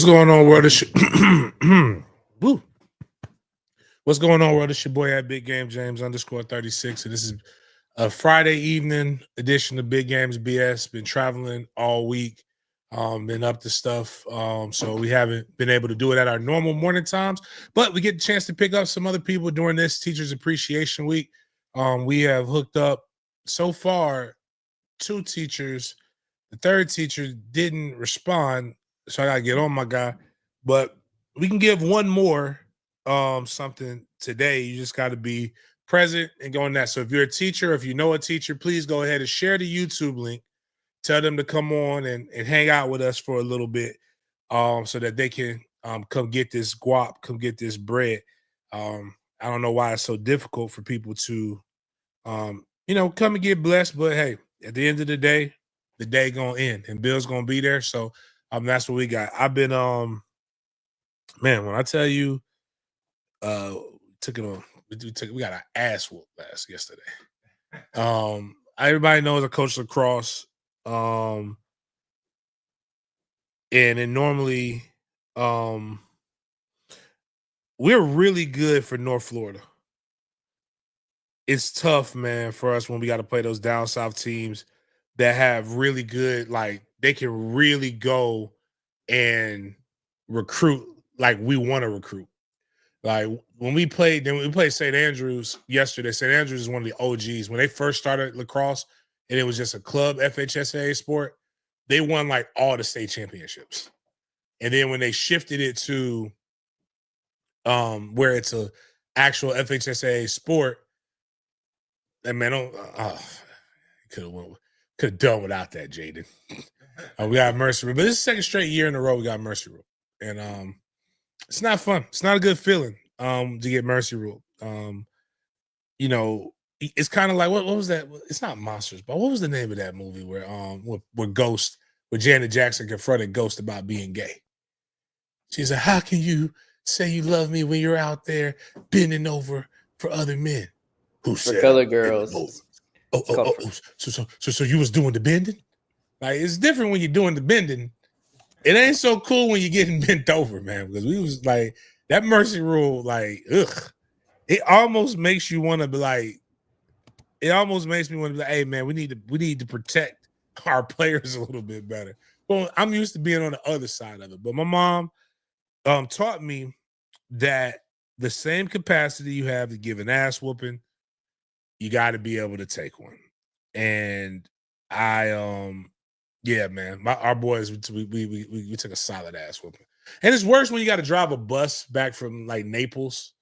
going on, world? Woo. What's going on, world? It's your boy at Big Game James _36. And this is a Friday evening edition of Big Games BS. Been traveling all week, been up to stuff. So we haven't been able to do it at our normal morning times, but we get a chance to pick up some other people during this Teachers Appreciation Week. We have hooked up so far 2 teachers. The third teacher didn't respond, so I gotta get on my guy. But we can give one more something today. You just got to be present and go on that. So if you're a teacher, if you know a teacher, please go ahead and share the YouTube link. Tell them to come on and hang out with us for a little bit, so that they can come get this guap, come get this bread. I don't know why it's so difficult for people to come and get blessed, but hey, at the end of the day gonna end and Bill's gonna be there. So that's what we got. I've been man, when I tell you took it on we got an ass whoop yesterday. Everybody knows I coach lacrosse. And then normally we're really good for North Florida. It's tough, man, for us when we got to play those down south teams that have really good, like they can really go and recruit like we want to recruit. Like when we played St. Andrews yesterday. St. Andrews is one of the OGs. When they first started lacrosse and it was just a club FHSAA sport, they won like all the state championships. And then when they shifted it to where it's a actual FHSAA sport, and man, could have done without that, Jaden. We got Mercy Rule, but this is the second straight year in a row we got Mercy Rule, and it's not fun. It's not a good feeling to get Mercy Rule. It's kind of like what was that? It's not Monsters, but what was the name of that movie where Ghost, where Janet Jackson confronted Ghost about being gay? She said, "How can you say you love me when you're out there bending over for other men?" Who said Color Girls? So you was doing the bending? Like, it's different when you're doing the bending. It ain't so cool when you're getting bent over, man. Because we was like that Mercy Rule, like, ugh. It almost makes you want to be like. It almost makes me want to be like, hey, man, we need to protect our players a little bit better. Well, I'm used to being on the other side of it, but my mom taught me that the same capacity you have to give an ass whooping, you got to be able to take one. And yeah, man, our boys, we took a solid ass whooping. And it's worse when you got to drive a bus back from like Naples.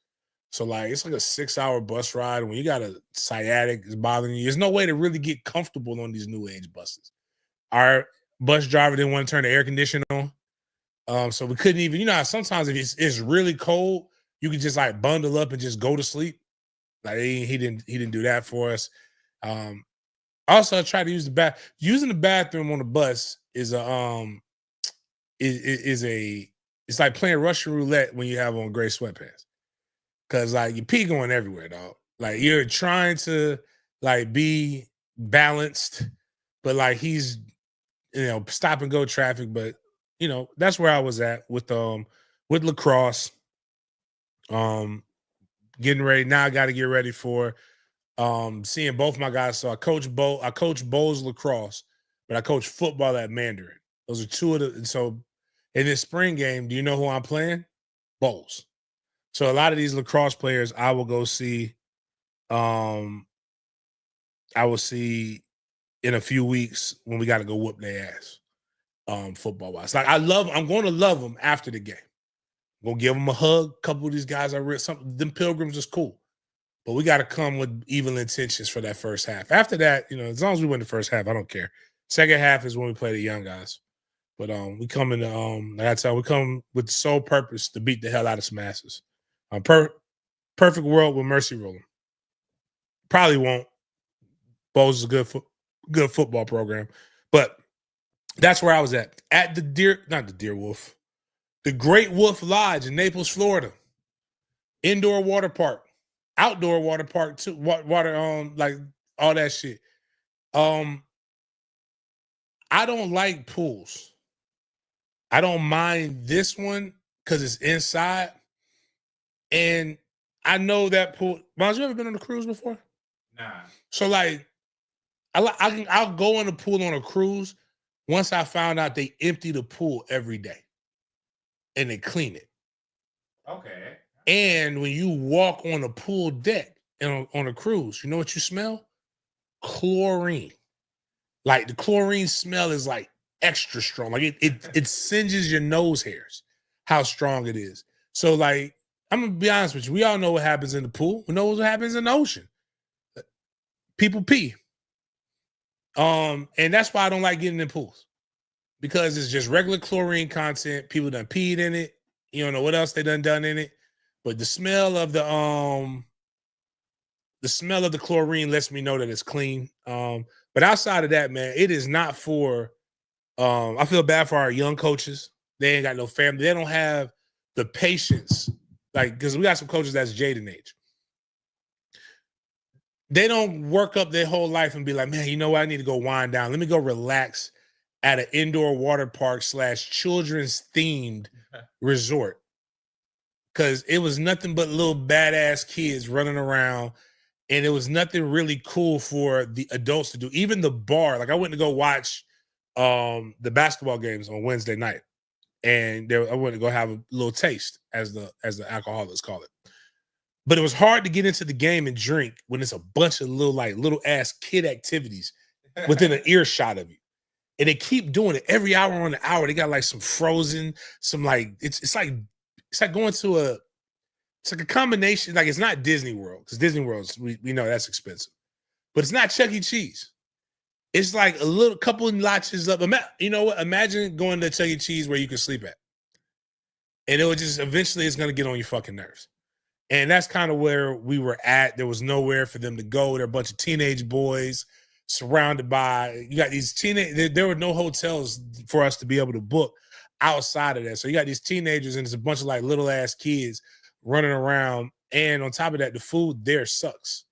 So like it's like a 6-hour bus ride. When you got a sciatic is bothering you, there's no way to really get comfortable on these new age buses. Our bus driver didn't want to turn the air conditioner on. So we couldn't even, sometimes if it's really cold, you can just like bundle up and just go to sleep. Like he didn't do that for us. Also, I tried to use using the bathroom on the bus is it's like playing Russian roulette when you have on gray sweatpants. Cause like your pee going everywhere, dog. Like you're trying to like be balanced, but like he's stop and go traffic. But that's where I was at with lacrosse. Getting ready now. I got to get ready for seeing both my guys. So I coach Bowles lacrosse, but I coach football at Mandarin. Those are two of the. And so in this spring game, do you know who I'm playing? Bowles. So a lot of these lacrosse players, I will go see. I will see in a few weeks when we got to go whoop their ass, football wise. Like I'm going to love them after the game. I'm gonna give them a hug. A couple of these guys I read something. Them Pilgrims is cool, but we got to come with evil intentions for that first half. After that, as long as we win the first half, I don't care. Second half is when we play the young guys. But we come in like I tell, we come with the sole purpose to beat the hell out of some asses. Perfect world with Mercy rolling. Probably won't. Bowles is a good football program. But that's where I was at. At the Great Wolf Lodge in Naples, Florida. Indoor water park. Outdoor water park too. Water, like all that shit. I don't like pools. I don't mind this one because it's inside. And I know that pool. Miles, you ever been on a cruise before? Nah. So like, I'll go in the pool on a cruise once I found out they empty the pool every day and they clean it. Okay. And when you walk on a pool deck and on a cruise, you know what you smell? Chlorine. Like the chlorine smell is like extra strong. Like it singes your nose hairs, how strong it is. So like, I'm gonna be honest with you. We all know what happens in the pool. We know what happens in the ocean. People pee. And that's why I don't like getting in pools. Because it's just regular chlorine content. People done peed in it. You don't know what else they done in it. But the smell of the chlorine lets me know that it's clean. But outside of that, man, it is not for I feel bad for our young coaches. They ain't got no family. They don't have the patience. Like, because we got some coaches that's Jaden age. They don't work up their whole life and be like, man, you know what? I need to go wind down. Let me go relax at an indoor water park / children's themed resort. Because it was nothing but little badass kids running around, and it was nothing really cool for the adults to do. Even the bar, like I went to go watch the basketball games on Wednesday night, and I went to go have a little taste, as the alcoholics call it. But it was hard to get into the game and drink when it's a bunch of little ass kid activities within an earshot of you. And they keep doing it every hour on the hour. They got like some Frozen, some like it's like going to it's like a combination. Like, it's not Disney World, because Disney World, we know that's expensive, but it's not Chuck E. Cheese. It's like a little couple of notches up. You know what? Imagine going to Chuck E. Cheese where you can sleep at, and it would just eventually it's gonna get on your fucking nerves. And that's kind of where we were at. There was nowhere for them to go. They're a bunch of teenage boys surrounded by, you got these there were no hotels for us to be able to book outside of that. So you got these teenagers, and it's a bunch of like little ass kids running around. And on top of that, the food there sucks.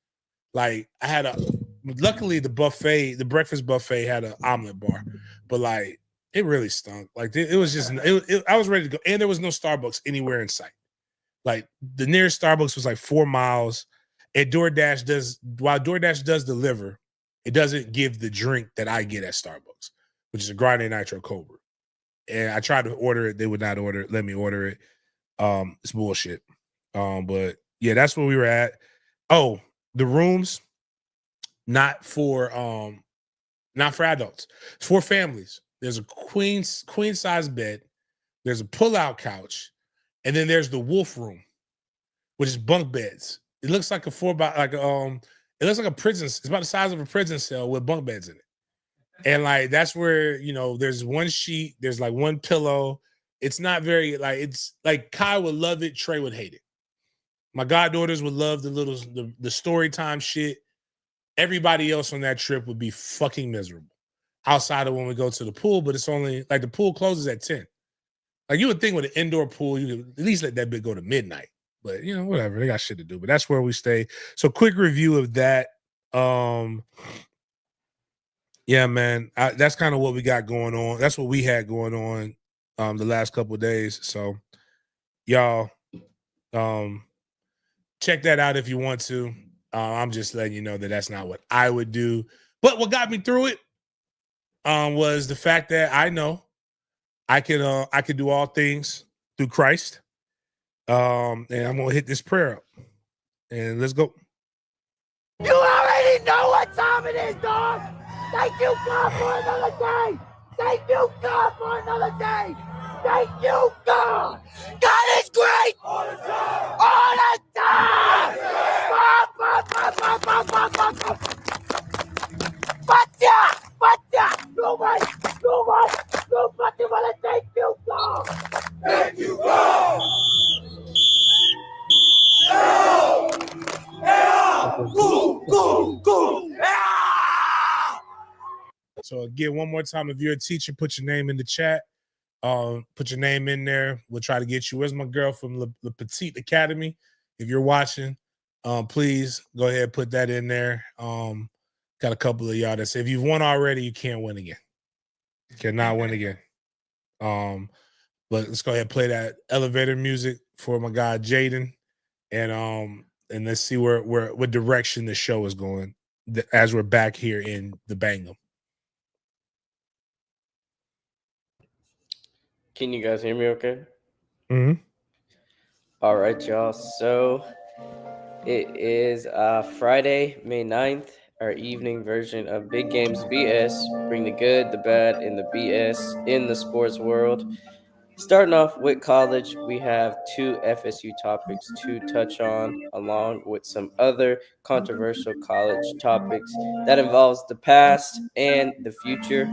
Like, luckily the breakfast buffet had an omelet bar, but like it really stunk. Like it was just, I was ready to go. And there was no Starbucks anywhere in sight. Like the nearest Starbucks was like 4 miles. And while DoorDash does deliver, it doesn't give the drink that I get at Starbucks, which is a Grande Nitro Cold Brew. And I tried to order it. They would not let me order it. It's bullshit. But yeah, that's where we were at. Oh, the rooms, not for adults. It's for families. There's a queen size bed. There's a pull-out couch. And then there's the wolf room, which is bunk beds. It looks like it looks like a prison. It's about the size of a prison cell with bunk beds in it. And like, that's where, there's one sheet, there's like one pillow. It's not very, like, it's like Kai would love it, Trey would hate it. My goddaughters would love the story time shit. Everybody else on that trip would be fucking miserable outside of when we go to the pool, but it's only like the pool closes at 10. Like, you would think with an indoor pool, you could at least let that bit go to midnight. But whatever, they got shit to do. But that's where we stay. So quick review of that. Yeah, man, that's kind of what we got going on. That's what we had going on the last couple of days. So y'all check that out if you want to. I'm just letting you know that that's not what I would do. But what got me through it was the fact that I know I can do all things through Christ. And I'm gonna hit this prayer up. And let's go. You already know what time it is, dog. Thank you, God, for another day. Thank you, God, for another day. Thank you, God. God is great. All the time. All the time. Thank you, God. Thank you, God. Go. So again, one more time, if you're a teacher, put your name in the chat. Put your name in there. We'll try to get you. Where's my girl from Le Petite Academy? If you're watching, please go ahead and put that in there. Got a couple of y'all that say if you've won already, you can't win again. Cannot win again. But let's go ahead and play that elevator music for my guy Jaden, and let's see where what direction the show is going as we're back here in the Bangham. Can you guys hear me okay? Mm-hmm. All right, y'all. So it is Friday, May 9th, our evening version of Big Games BS. Bring the good, the bad, and the BS in the sports world. Starting off with college, we have two FSU topics to touch on, along with some other controversial college topics that involves the past and the future.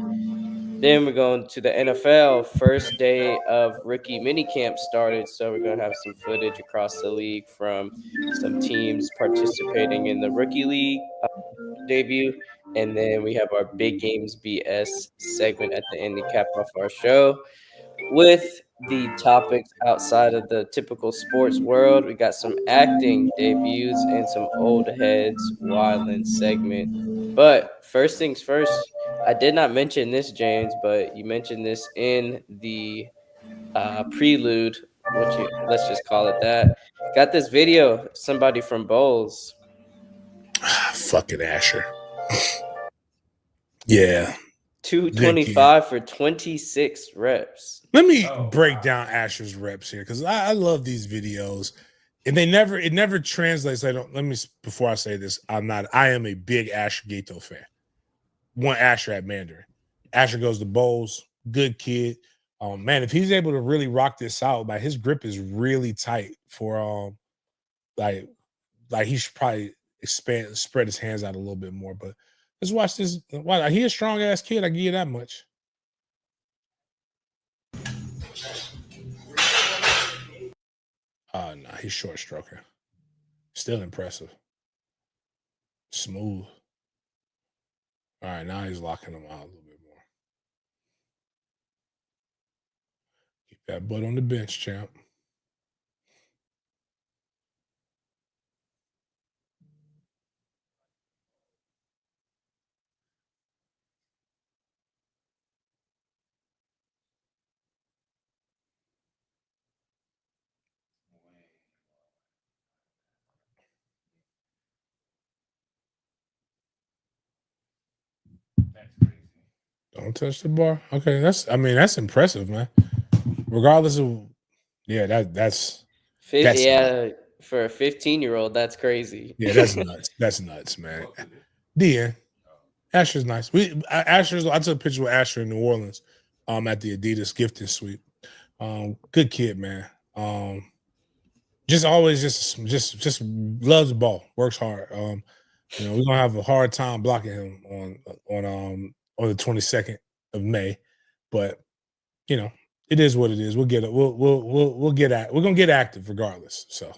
Then we're going to the NFL. First day of rookie minicamp started, so we're going to have some footage across the league from some teams participating in the rookie league debut. And then we have our Big Games BS segment at the end to cap off our show with the topics outside of the typical sports world. We got some acting debuts and some old heads wildin' segment. But first things first, I did not mention this, James, but you mentioned this in the prelude, let's just call it that. Got this video, somebody from Bowles. Fucking Asher. Yeah. Good kid. 225 for 26 reps. Let me Oh, break wow. down Asher's reps here because I love these videos, and it never translates. Let me before I say this, I am a big Asher Gato fan. Want Asher at Mandarin. Asher goes to Bowles, good kid. Man, if he's able to really rock this out, like his grip is really tight for like he should probably spread his hands out a little bit more. But let's watch this. Wow, he a strong ass kid. I give you that much. Nah, he's short stroker. Still impressive. Smooth. All right, now he's locking him out a little bit more. Keep that butt on the bench, champ. That's crazy. Don't touch the bar. Okay, that's impressive, man. Regardless of that's Yeah, for a 15-year-old, that's crazy. yeah, that's nuts. That's nuts, man. What was it? DN. Asher's nice. I took a picture with Asher in New Orleans, at the Adidas gifting suite. Good kid, man. Just always just loves the ball, works hard. We're gonna have a hard time blocking him on the 22nd of May, but it is what it is. We'll get it. We'll get at. We're gonna get active regardless. So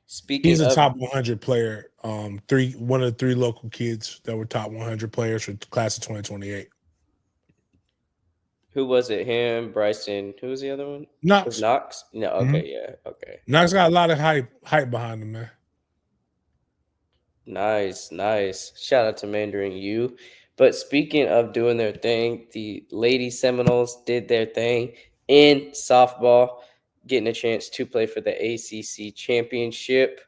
Speaking he's a of, top 100 player. One of the three local kids that were top 100 players for the class of 2028. who was it? Him, Bryson. Who was the other one? Was Knox. Knox? No, okay, yeah, okay. Knox got a lot of hype behind him, man. Nice, nice. Shout out to Mandarin U. But speaking of doing their thing, the Lady Seminoles did their thing in softball, getting a chance to play for the ACC championship,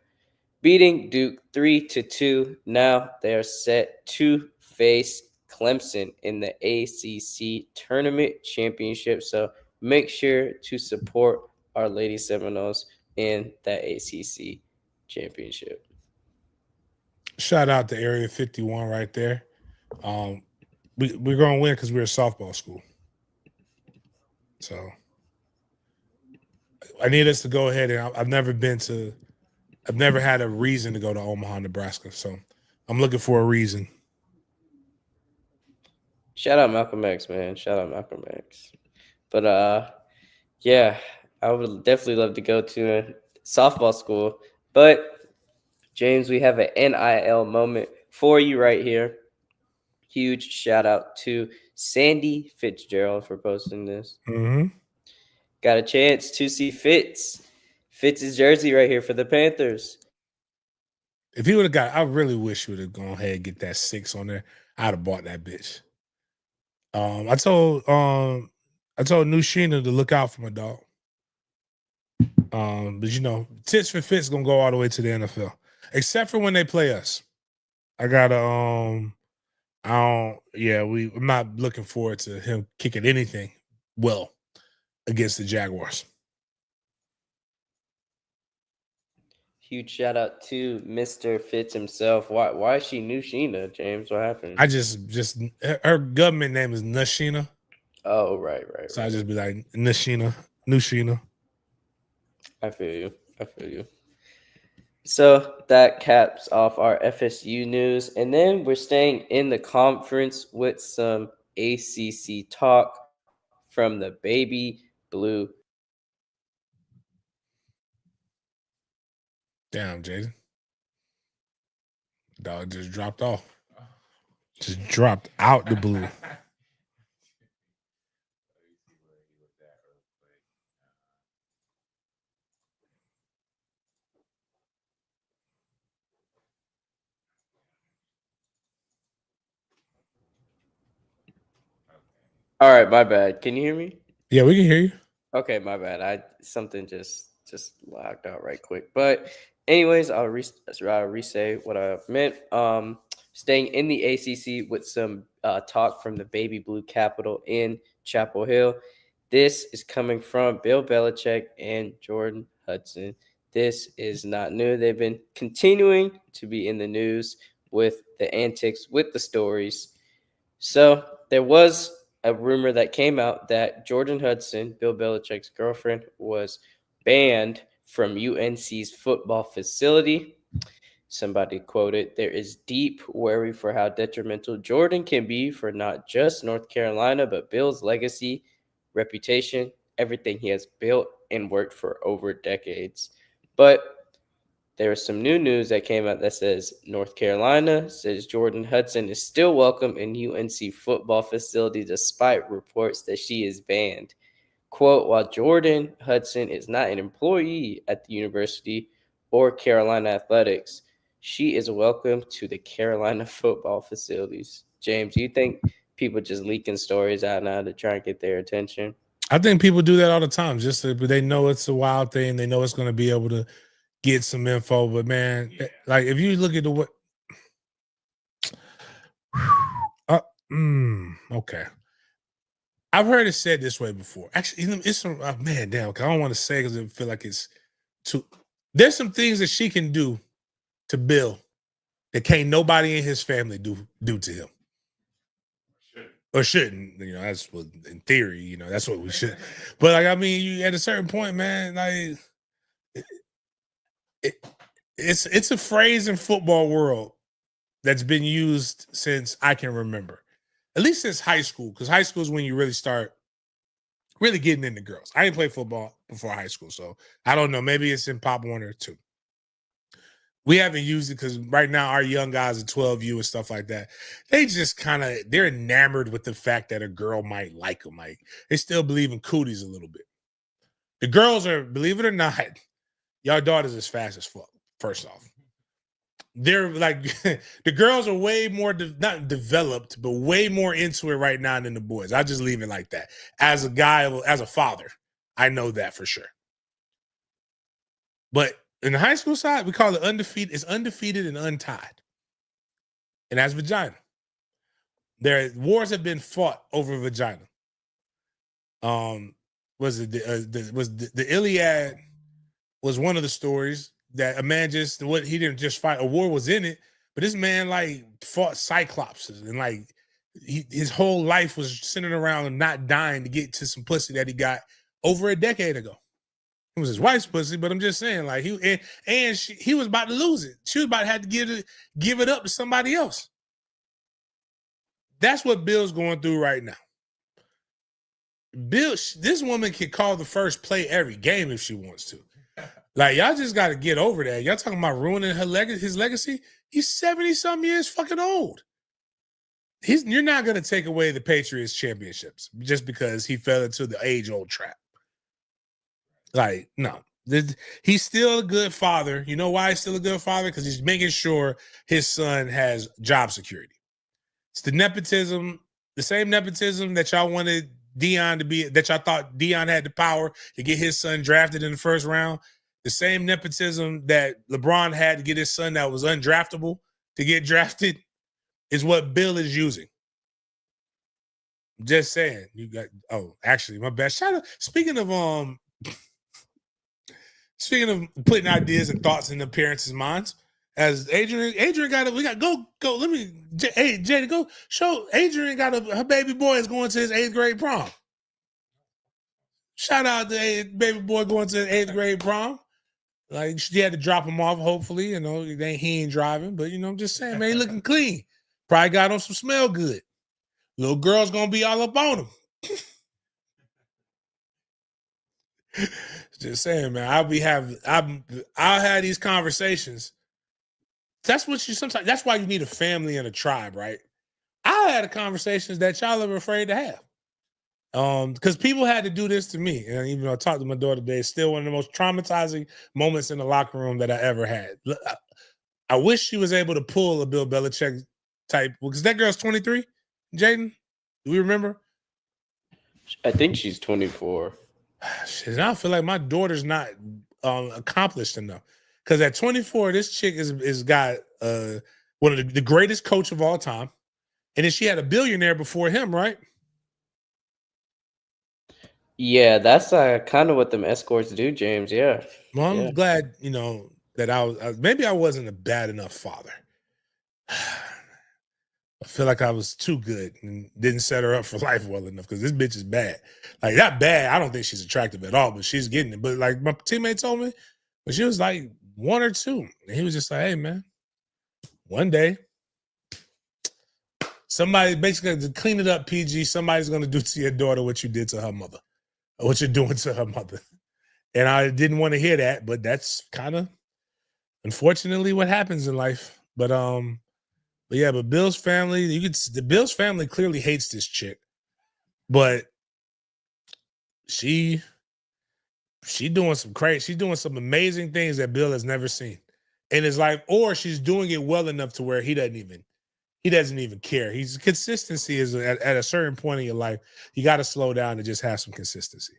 beating Duke 3-2. Now they are set to face Clemson in the ACC tournament championship. So make sure to support our Lady Seminoles in that ACC championship. Shout out to Area 51 right there. We're gonna win because we're a softball school. So I need us to go ahead, and I've never had a reason to go to Omaha, Nebraska. So I'm looking for a reason. Shout out Malcolm X, man. Shout out Malcolm X. But yeah, I would definitely love to go to a softball school. But James, we have an NIL moment for you right here. Huge shout out to Sandy Fitzgerald for posting this. Mm-hmm. Got a chance to see Fitz's jersey right here for the Panthers. If he would have got, I really wish he would have gone ahead and get that 6 on there. I'd have bought that bitch. I told I told New Sheena to look out for my dog. But you know, tits for fits gonna go all the way to the NFL, except for when they play us. I gotta I don't. Yeah, I'm not looking forward to him kicking anything well against the Jaguars. Huge shout out to Mr. Fitz himself. Why is she New Sheena, James? What happened? I just her government name is Nashina, Oh, right. so I just be like Nashina, New Sheena. I feel you. So that caps off our FSU news. And then we're staying in the conference with some ACC talk from the Baby Blue. Damn, Jaden. Dog just dropped off. Just dropped out the blue. All right, my bad. Can you hear me? Yeah, we can hear you. Okay, my bad. Something just logged out right quick. But anyways, I'll re-say what I meant. Staying in the ACC with some talk from the Baby Blue Capital in Chapel Hill. This is coming from Bill Belichick and Jordan Hudson. This is not new. They've been continuing to be in the news with the antics, with the stories. So there was a rumor that came out that Jordan Hudson, Bill Belichick's girlfriend, was banned from UNC's football facility. Somebody quoted, "There is deep worry for how detrimental Jordan can be for not just North Carolina, but Bill's legacy, reputation, everything he has built and worked for over decades." But there is some new news that came out that says North Carolina says Jordan Hudson is still welcome in UNC football facility despite reports that she is banned. Quote, "While Jordan Hudson is not an employee at the university or Carolina Athletics, she is welcome to the Carolina football facilities." James, do you think people just leaking stories out now to try and get their attention? I think people do that all the time. Just they know it's a wild thing. They know it's going to be able to get some info. But man, like if you look at the what, okay. I've heard it said this way before. Actually, it's some man, damn. I don't want to say because I feel like it's too. There's some things that she can do to Bill that can't nobody in his family do to him. Or shouldn't, you know, that's what in theory, you know, that's what we should. But like, I mean, you at a certain point, man, like it's a phrase in football world that's been used since I can remember, at least since high school, because high school is when you really start really getting into girls. I didn't play football before high school, so I don't know. Maybe it's in Pop Warner too. We haven't used it because right now our young guys at 12U and stuff like that, they just they're enamored with the fact that a girl might like them. Like they still believe in cooties a little bit. The girls are, believe it or not, y'all daughters as fast as fuck. First off, they're like the girls are way more not developed, but way more into it right now than the boys. I'll just leave it like that. As a guy, as a father, I know that for sure. But in the high school side, we call it undefeated. It's undefeated and untied. And that's vagina. Wars have been fought over vagina. Was it the Iliad was one of the stories that a man he didn't just fight. A war was in it, but this man like fought cyclopses and like his whole life was centered around not dying to get to some pussy that he got over a decade ago. It was his wife's pussy, but I'm just saying, like he was about to lose it. She was about to have to give it up to somebody else. That's what Bill's going through right now. This woman can call the first play every game if she wants to. Like y'all just got to get over that. Y'all talking about ruining his legacy? He's 70-some years fucking old. You're not going to take away the Patriots championships just because he fell into the age-old trap. Like, no. He's still a good father. You know why he's still a good father? Because he's making sure his son has job security. It's the nepotism, the same nepotism that y'all wanted Dion that y'all thought Dion had the power to get his son drafted in the first round. The same nepotism that LeBron had to get his son that was undraftable to get drafted is what Bill is using. Just saying. You got actually my best shout out. Speaking of putting ideas and thoughts in the parents' minds, as Adrian got go. Let me, hey Jada, go show Adrian got her baby boy is going to his 8th grade prom. Shout out to baby boy going to his 8th grade prom. Like she had to drop him off. Hopefully, he ain't driving, but I'm just saying, man, he looking clean. Probably got on some smell good. Little girl's gonna be all up on him. Just saying, man. I'll have these conversations. That's why you need a family and a tribe, right? I had the conversations that y'all are afraid to have. Because people had to do this to me. And even though I talked to my daughter today, it's still one of the most traumatizing moments in the locker room that I ever had. I wish she was able to pull a Bill Belichick type, because that girl's 23, Jaden. Do we remember? I think she's 24. Shit, I feel like my daughter's not accomplished enough. Because at 24, this chick is got one of the greatest coach of all time. And then she had a billionaire before him, right? Yeah, that's kind of what them escorts do, James. Yeah. Well, I'm glad, that maybe I wasn't a bad enough father. I feel like I was too good and didn't set her up for life well enough, because this bitch is bad. Like, not bad. I don't think she's attractive at all, but she's getting it. But like my teammate told me, when she was like 1 or 2, and he was just like, hey, man, one day, somebody, basically to clean it up, PG, somebody's going to do to your daughter what you did to her mother, or what you're doing to her mother. And I didn't want to hear that, but that's kind of, unfortunately, what happens in life. But Bill's family, the Bill's family clearly hates this chick, but she doing some crazy, she's doing some amazing things that Bill has never seen in his life, or she's doing it well enough to where he doesn't even care. Consistency is at a certain point in your life, you got to slow down and just have some consistency.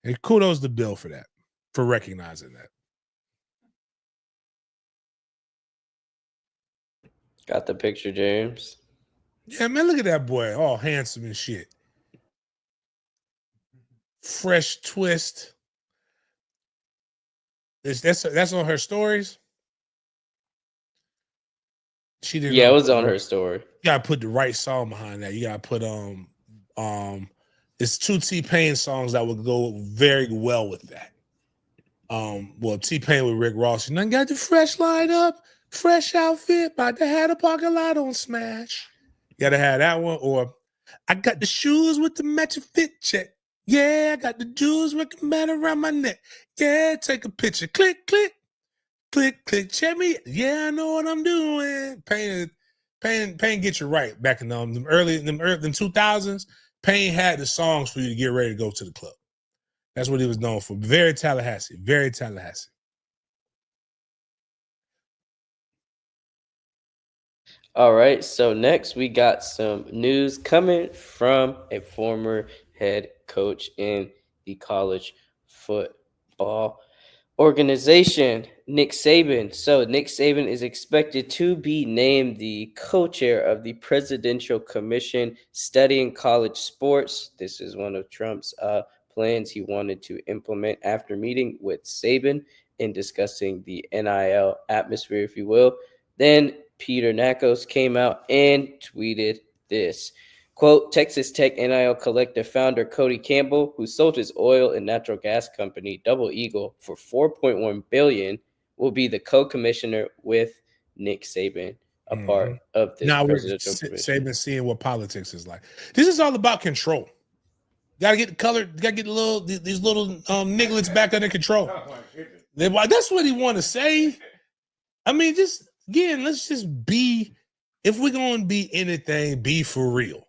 And kudos to Bill for that, for recognizing that. Got the picture, James. Yeah, man, look at that boy, all handsome and shit. Fresh twist. That's on her stories. She didn't. Yeah, it was on her story. You gotta put the right song behind that. You gotta put it's 2 T-Pain songs that would go very well with that. T-Pain with Rick Ross. You got the fresh lineup, fresh outfit, about to have a parking lot on Smash. You gotta have that one. Or I got the shoes with the matching fit check. Yeah, I got the jewels working man around my neck. Yeah, take a picture. Click, click, click, click. Check me. Yeah, I know what I'm doing. Pain get you right. Back in them 2000s, Pain had the songs for you to get ready to go to the club. That's what he was known for. Very Tallahassee. Very Tallahassee. All right, so next we got some news coming from a former head coach in the college football organization, Nick Saban. So Nick Saban is expected to be named the co-chair of the Presidential Commission studying college sports. This is one of Trump's plans he wanted to implement after meeting with Saban and discussing the NIL atmosphere, if you will. Then Peter Nakos came out and tweeted this. Quote, Texas Tech NIL Collective founder Cody Campbell, who sold his oil and natural gas company Double Eagle for $4.1 billion, will be the co-commissioner with Nick Saban, a part of this presidential commission. Saban seeing what politics is like. This is all about control. Gotta get the color, gotta get these little nigglets back under control. That's what he want to say. I mean, just again, let's just be, if we're gonna be anything, be for real.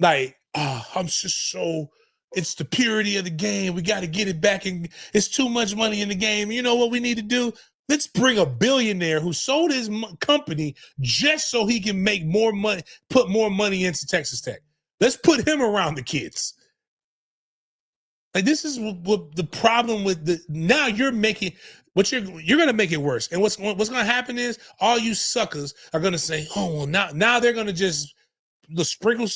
Like, I'm just so, it's the purity of the game. We got to get it back, and it's too much money in the game. You know what we need to do? Let's bring a billionaire who sold his company just so he can make more money, put more money into Texas Tech. Let's put him around the kids. Like, this is what the problem with the, now you're making, what you're going to make it worse. And what's going to happen is all you suckers are going to say, oh, well, now they're going to just sprinkle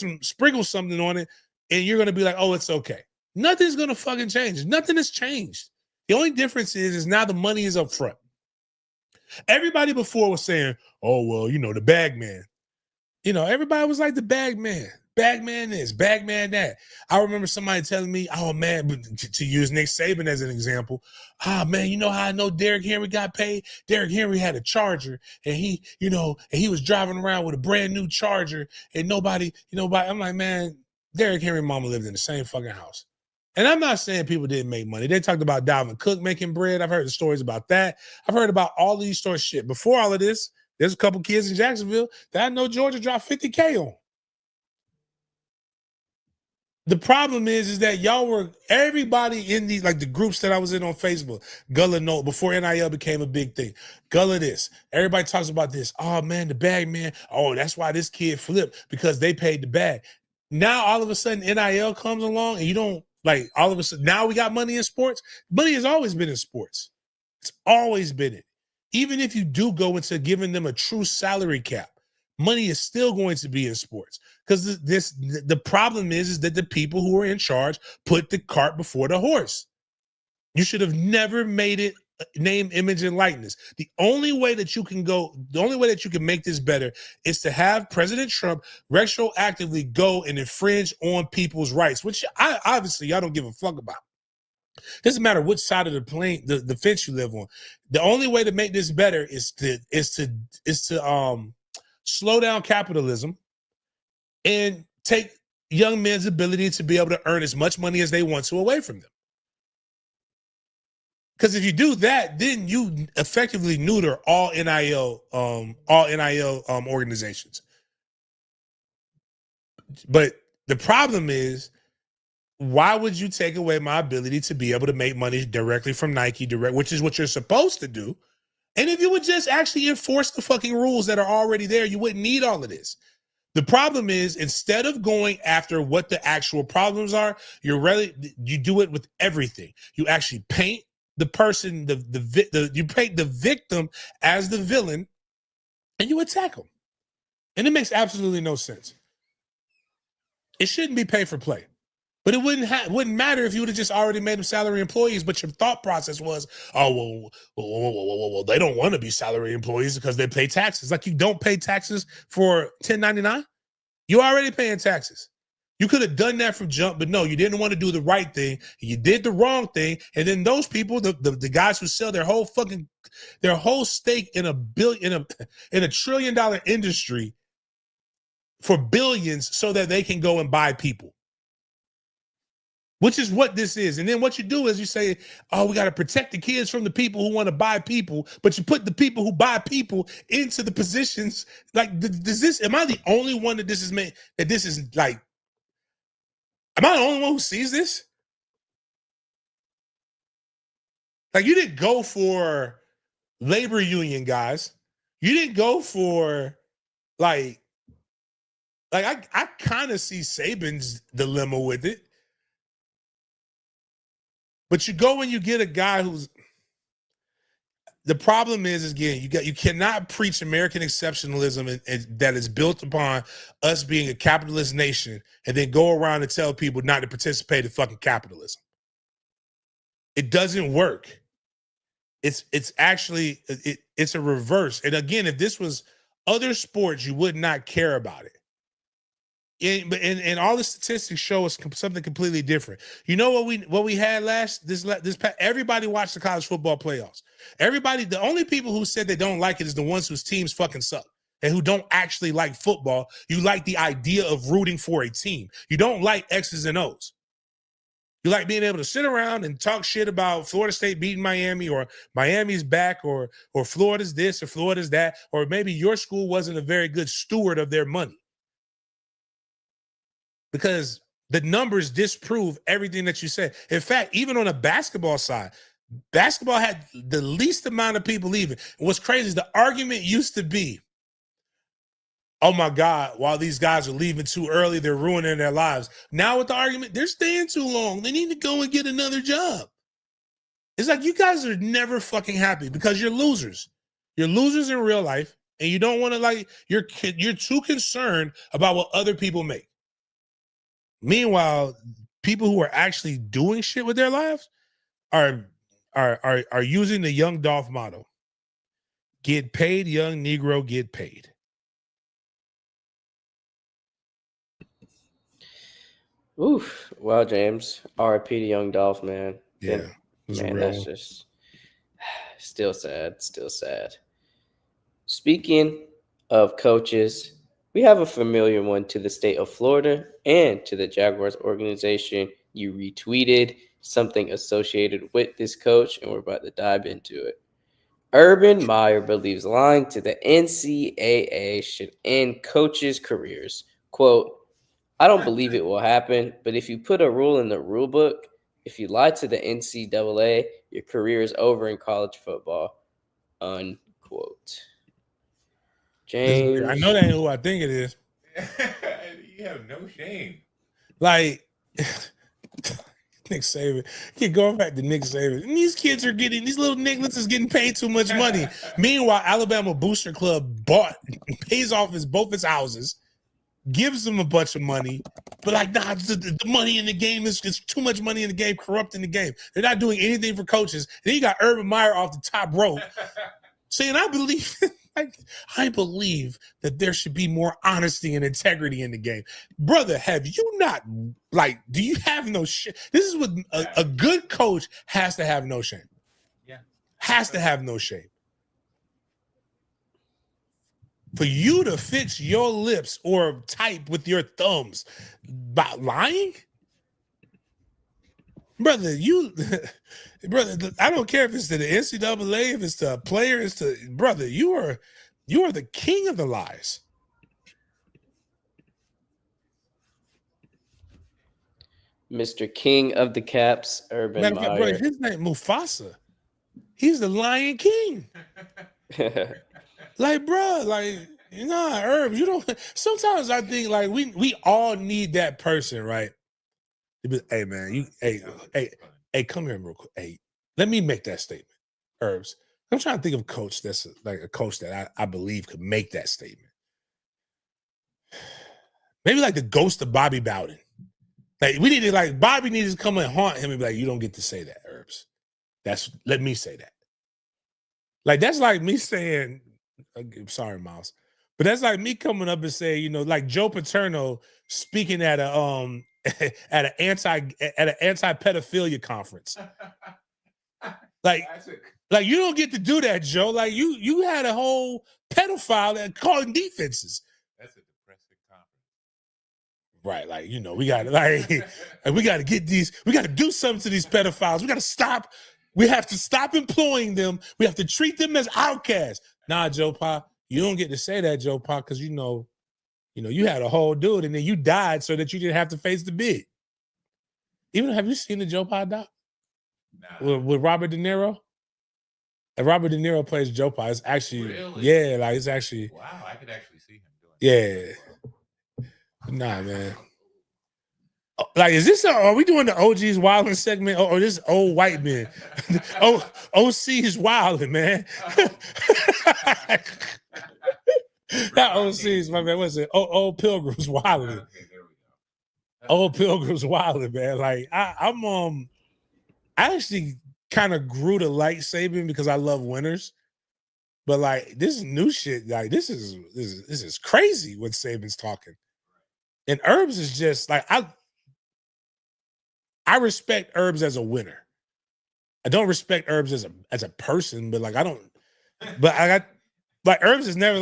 something on it, and you're going to be like, oh, it's okay. Nothing's going to fucking change. Nothing has changed. The only difference is now the money is up front. Everybody before was saying, oh, well, you know, the bag man. You know, everybody was like the bag man. Bag man this, bag man that. I remember somebody telling me, oh, man, to use Nick Saban as an example, man, you know how I know Derrick Henry got paid? Derrick Henry had a Charger, and he was driving around with a brand new Charger, and nobody, I'm like, man, Derrick Henry mama lived in the same fucking house. And I'm not saying people didn't make money. They talked about Dalvin Cook making bread. I've heard the stories about that. I've heard about all these stories. Shit. Before all of this, there's a couple kids in Jacksonville that I know Georgia dropped 50K on. The problem is that everybody in these, like the groups that I was in on Facebook, Gullah Note, before NIL became a big thing. Gullah this. Everybody talks about this. Oh, man, the bag man. Oh, that's why this kid flipped, because they paid the bag. Now, all of a sudden, NIL comes along, and you don't, like, all of a sudden, now we got money in sports. Money has always been in sports. It's always been it. Even if you do go into giving them a true salary cap, money is still going to be in sports, because the problem is that the people who are in charge put the cart before the horse. You should have never made it name, image, and likeness. The only way that you can make this better is to have President Trump retroactively go and infringe on people's rights, which obviously y'all don't give a fuck about. Doesn't matter which side of the fence you live on. The only way to make this better is to slow down capitalism and take young men's ability to be able to earn as much money as they want to away from them. Because if you do that, then you effectively neuter all NIL organizations. But the problem is, why would you take away my ability to be able to make money directly from Nike, which is what you're supposed to do? And if you would just actually enforce the fucking rules that are already there, you wouldn't need all of this. The problem is, instead of going after what the actual problems are, you do it with everything. You actually paint the person, you paint the victim as the villain, and you attack them. And it makes absolutely no sense. It shouldn't be pay for play. But it wouldn't matter if you would have just already made them salary employees, but your thought process was, oh, well, they don't want to be salary employees because they pay taxes. Like, you don't pay taxes for 1099? You're already paying taxes. You could have done that from jump, but no, you didn't want to do the right thing. You did the wrong thing. And then those people, the guys who sell their whole stake in a $1 trillion industry for billions so that they can go and buy people. Which is what this is. And then what you do is you say, oh, we got to protect the kids from the people who want to buy people, but you put the people who buy people into the positions. Like, am I the only one that this is made, that this is like, am I the only one who sees this? Like, you didn't go for labor union guys. You didn't go for I kind of see Saban's dilemma with it. But you go and you get a guy who's, the problem is again, you cannot preach American exceptionalism and that is built upon us being a capitalist nation and then go around and tell people not to participate in fucking capitalism. It doesn't work. It's actually it's a reverse. And again, if this was other sports, you would not care about it. And all the statistics show us something completely different. You know what we had this past, everybody watched the college football playoffs. Everybody, the only people who said they don't like it is the ones whose teams fucking suck and who don't actually like football. You like the idea of rooting for a team. You don't like X's and O's. You like being able to sit around and talk shit about Florida State beating Miami, or Miami's back, or Florida's this or Florida's that, or maybe your school wasn't a very good steward of their money. Because the numbers disprove everything that you said. In fact, even on a basketball side, basketball had the least amount of people leaving. And what's crazy is the argument used to be, oh my God, while these guys are leaving too early, they're ruining their lives. Now with the argument, they're staying too long. They need to go and get another job. It's like you guys are never fucking happy because you're losers. You're losers in real life, and you don't want to like you're too concerned about what other people make. Meanwhile, people who are actually doing shit with their lives are using the Young Dolph model. Get paid, young Negro, get paid. Oof. Well, James, R.I.P. to Young Dolph, man. Yeah, Then, it was a man, real that's one. just still sad. Still sad. Speaking of coaches, we have a familiar one to the state of Florida and to the Jaguars organization. You retweeted something associated with this coach, and we're about to dive into it. Urban Meyer believes lying to the NCAA should end coaches' careers. Quote, I don't believe it will happen, but if you put a rule in the rule book, if you lie to the NCAA, your career is over in college football. Unquote. I know James. that ain't who I think it is. You have no shame. Like Nick Saban. Keep going back to Nick Saban. And these kids are getting, these little nigglets is getting paid too much money. Meanwhile, Alabama Booster Club pays off both his houses, gives them a bunch of money, but like, nah, the money in the game is too much money in the game, corrupting the game. They're not doing anything for coaches. Then you got Urban Meyer off the top rope saying, I believe that there should be more honesty and integrity in the game. Brother, have you not, like, do you have no shit? This is what a good coach has to have no shame. Yeah. Has to have no shame. For you to fix your lips or type with your thumbs by lying? Brother, brother, I don't care if it's to the NCAA, if it's to a player, it's to, brother, you are the king of the lies. Mr. King of the Caps, Urban Matter of fact, brother, Meyer. his name Mufasa. He's the Lion King. Like, bro, like, nah, Herb, you don't. Sometimes I think like we all need that person, right? Hey man, hey, come here real quick. Hey, let me make that statement, Herbs. I'm trying to think of a coach that's like a coach that I believe could make that statement. Maybe like the ghost of Bobby Bowden. Like we need to like Bobby needs to come and haunt him and be like, you don't get to say that, Herbs. Let me say that. Like that's like me saying, sorry, Miles, but that's like me coming up and saying, you know, like Joe Paterno speaking at a at an anti-pedophilia conference. Like you don't get to do that, Joe. Like you had a whole pedophile that calling defenses. That's a depressing conference. Right, like you know, we got to get these. We got to do something to these pedophiles. We got to stop. We have to stop employing them. We have to treat them as outcasts. Nah, Joe Pa, you don't get to say that, Joe Pa, because you know, you had a whole dude and then you died so that you didn't have to face the bid. Even have you seen the Joe Pa doc? Nah. With Robert De Niro? And Robert De Niro plays Joe Pa. It's actually, Really? yeah, like it's actually, Wow, I could actually see him doing yeah. Nah, man. Like, is this? Are we doing the OG's wilding segment or this old white man? OC is wilding, man. That OC is my man. What's it? Old Pilgrim's wilding. Okay, there we go. Old Pilgrim's wilding, man. Like I actually kind of grew to like Saban because I love winners. But like this new shit, like this is crazy what Saban's talking. And Herbs is just like I respect Herbs as a winner. I don't respect Herbs as a person, but like I don't. But I got like Herbs is never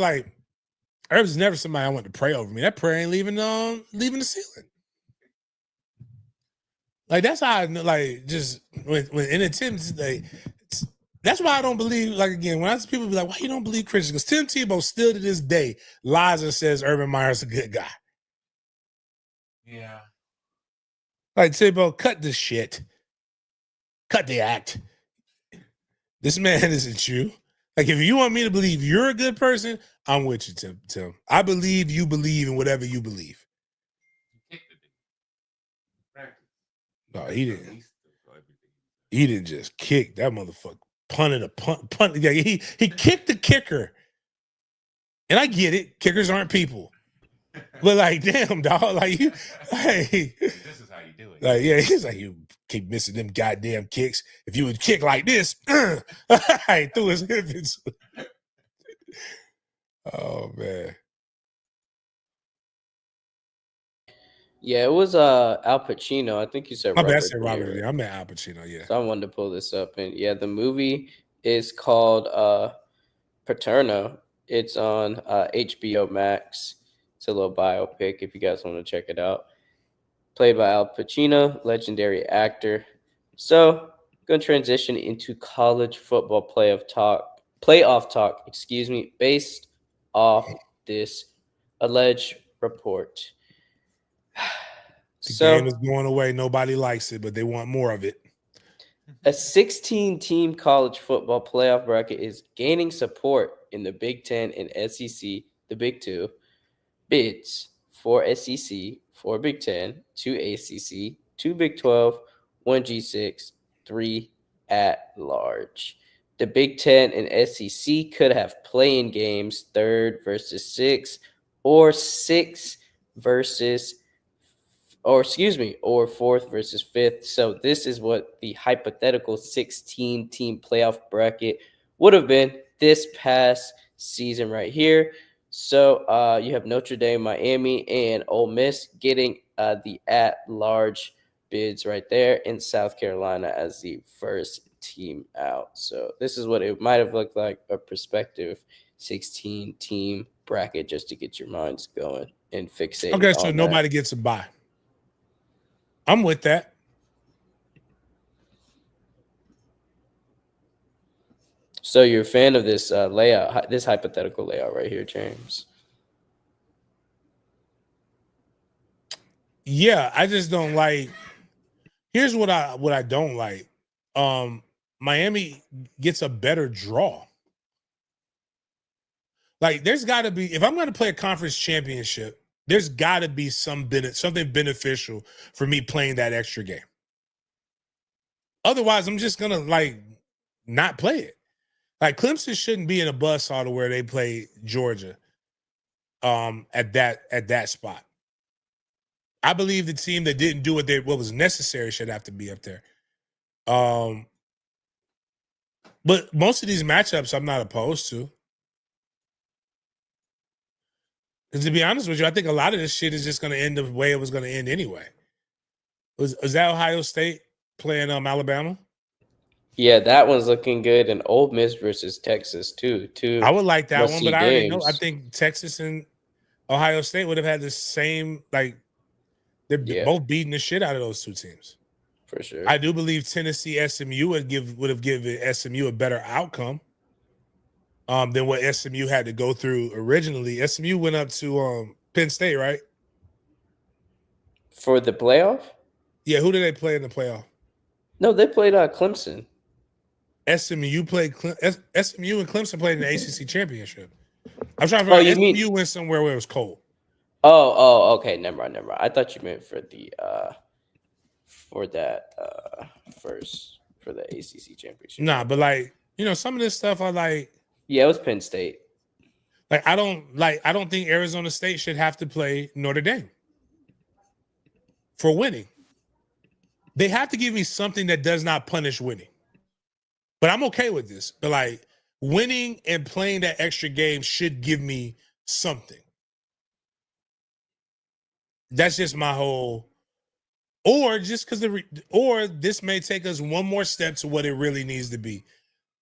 somebody I want to pray over me. That prayer ain't leaving the ceiling. Like that's how I know. Like just when in attempts, like that's why I don't believe. Like again, when I see people be like, "Why you don't believe Christians?" Because Tim Tebow still to this day lies and says Urban Meyer's a good guy. Yeah. Like Tebow, cut this shit. Cut the act. This man isn't you. Like, if you want me to believe you're a good person, I'm with you, Tim. I believe you believe in whatever you believe. He kicked the dude. Practice. No, That's he the didn't. least of everything. He didn't just kick that motherfucker. Punted a punt. Yeah, he kicked the kicker. And I get it. Kickers aren't people. But like, damn, dog. Like you, hey, This is how you do it. like, yeah, he's like, you keep missing them goddamn kicks. If you would kick like this, I threw his hip into. Oh man. Yeah, it was Al Pacino. I think you said My bad, I Robert said De Robert. Niro. Yeah, I meant Al Pacino. Yeah. So I wanted to pull this up, and yeah, the movie is called Paterno. It's on HBO Max. It's a little biopic if you guys want to check it out. Played by Al Pacino, legendary actor. So, going to transition into college football playoff talk, excuse me, based off this alleged report. The game is So, going away. Nobody likes it, but they want more of it. a 16-team college football playoff bracket is gaining support in the Big Ten and SEC, the Big Two. Bids: 4 SEC, 4 Big Ten, 2 ACC, 2 Big 12, 1 G6, 3 at large. The Big Ten and SEC could have playing games, third versus six, or or fourth versus fifth. So this is what the hypothetical 16-team playoff bracket would have been this past season right here. So you have Notre Dame, Miami, and Ole Miss getting the at-large bids right there, in South Carolina as the first team out. So this is what it might have looked like, a prospective 16-team bracket, just to get your minds going and fixating Okay, so on nobody gets a bye. I'm with that. So you're a fan of this layout, this hypothetical layout right here, James? Yeah, I just don't like. Here's what I don't like. Miami gets a better draw. Like, there's got to be, if I'm going to play a conference championship, there's got to be something beneficial for me playing that extra game. Otherwise, I'm just gonna like not play it. Like, Clemson shouldn't be in a bus all to where they play Georgia. At that spot, I believe the team that didn't do what was necessary should have to be up there. But most of these matchups, I'm not opposed to. Because to be honest with you, I think a lot of this shit is just going to end the way it was going to end anyway. Was that Ohio State playing Alabama? Yeah, that one's looking good. And Ole Miss versus Texas too. I would like that one, but I already know. I Games. think Texas and Ohio State would have had the same, like, they're both beating the shit out of those two teams. For sure. I do believe Tennessee SMU would have given SMU a better outcome than what SMU had to go through originally. SMU went up to Penn State, right? For the playoff? Yeah, who did they play in the playoff? No, they played Clemson. SMU played SMU and Clemson played in the ACC championship. I'm trying to figure out. SMU went somewhere where it was cold. Oh, okay. Never mind. I thought you meant for the for the ACC championship. Nah, but like, some of this stuff I like. Yeah, it was Penn State. Like, I don't think Arizona State should have to play Notre Dame for winning. They have to give me something that does not punish winning. But I'm okay with this. But like, winning and playing that extra game should give me something. That's just my whole. Or just because or this may take us one more step to what it really needs to be.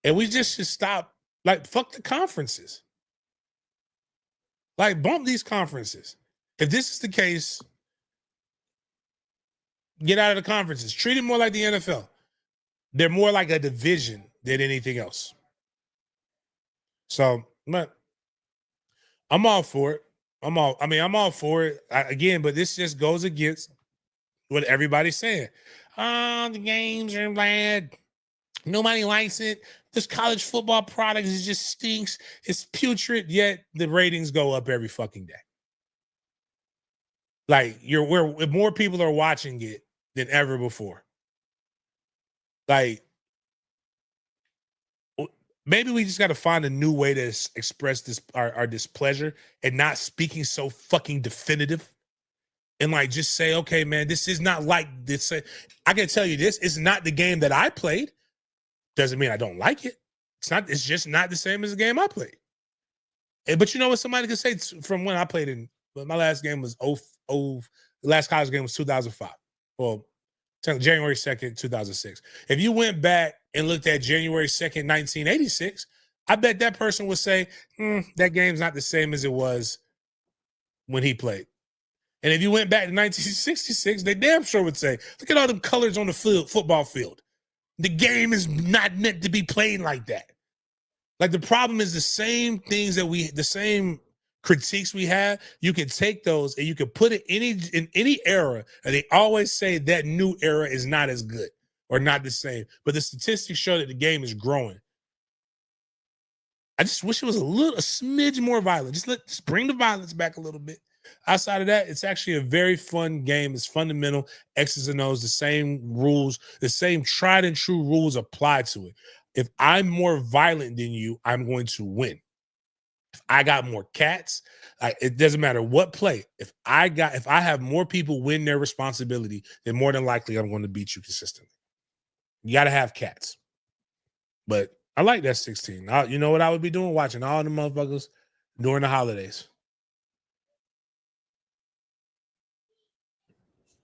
And we just should stop. Like, fuck the conferences. Like, bump these conferences. If this is the case, get out of the conferences. Treat it more like the NFL. They're more like a division than anything else. So, I'm all for it. I'm all for it. But this just goes against what everybody's saying. Oh, the games are bad. Nobody likes it. this college football product is just stinks. It's putrid, yet the ratings go up every fucking day. Like where more people are watching it than ever before. Like maybe we just got to find a new way to express this our displeasure and not speaking so fucking definitive. And like just say, okay, man, this is not like this. I can tell you this is not the game that I played. Doesn't mean I don't like it. It's just not the same as the game I played. But you know what somebody could say from when I played in, my last game was the last college game was 2005. Well, January 2nd, 2006. If you went back and looked at January 2nd, 1986, I bet that person would say, that game's not the same as it was when he played. And if you went back to 1966, they damn sure would say, look at all them colors on the field, football field. The game is not meant to be played like that. Like the problem is the same things the same critiques we have, you can take those and you can put it in any era, and they always say that new era is not as good or not the same. But the statistics show that the game is growing. I just wish it was a smidge more violent. Just bring the violence back a little bit. Outside of that, it's actually a very fun game. It's fundamental, X's and O's, the same rules, the same tried and true rules apply to it. If I'm more violent than you, I'm going to win. If I got more cats, it doesn't matter what play. If I have more people win their responsibility, then more than likely I'm going to beat you consistently. You got to have cats. But I like that 16. You know what I would be doing? Watching all the motherfuckers during the holidays.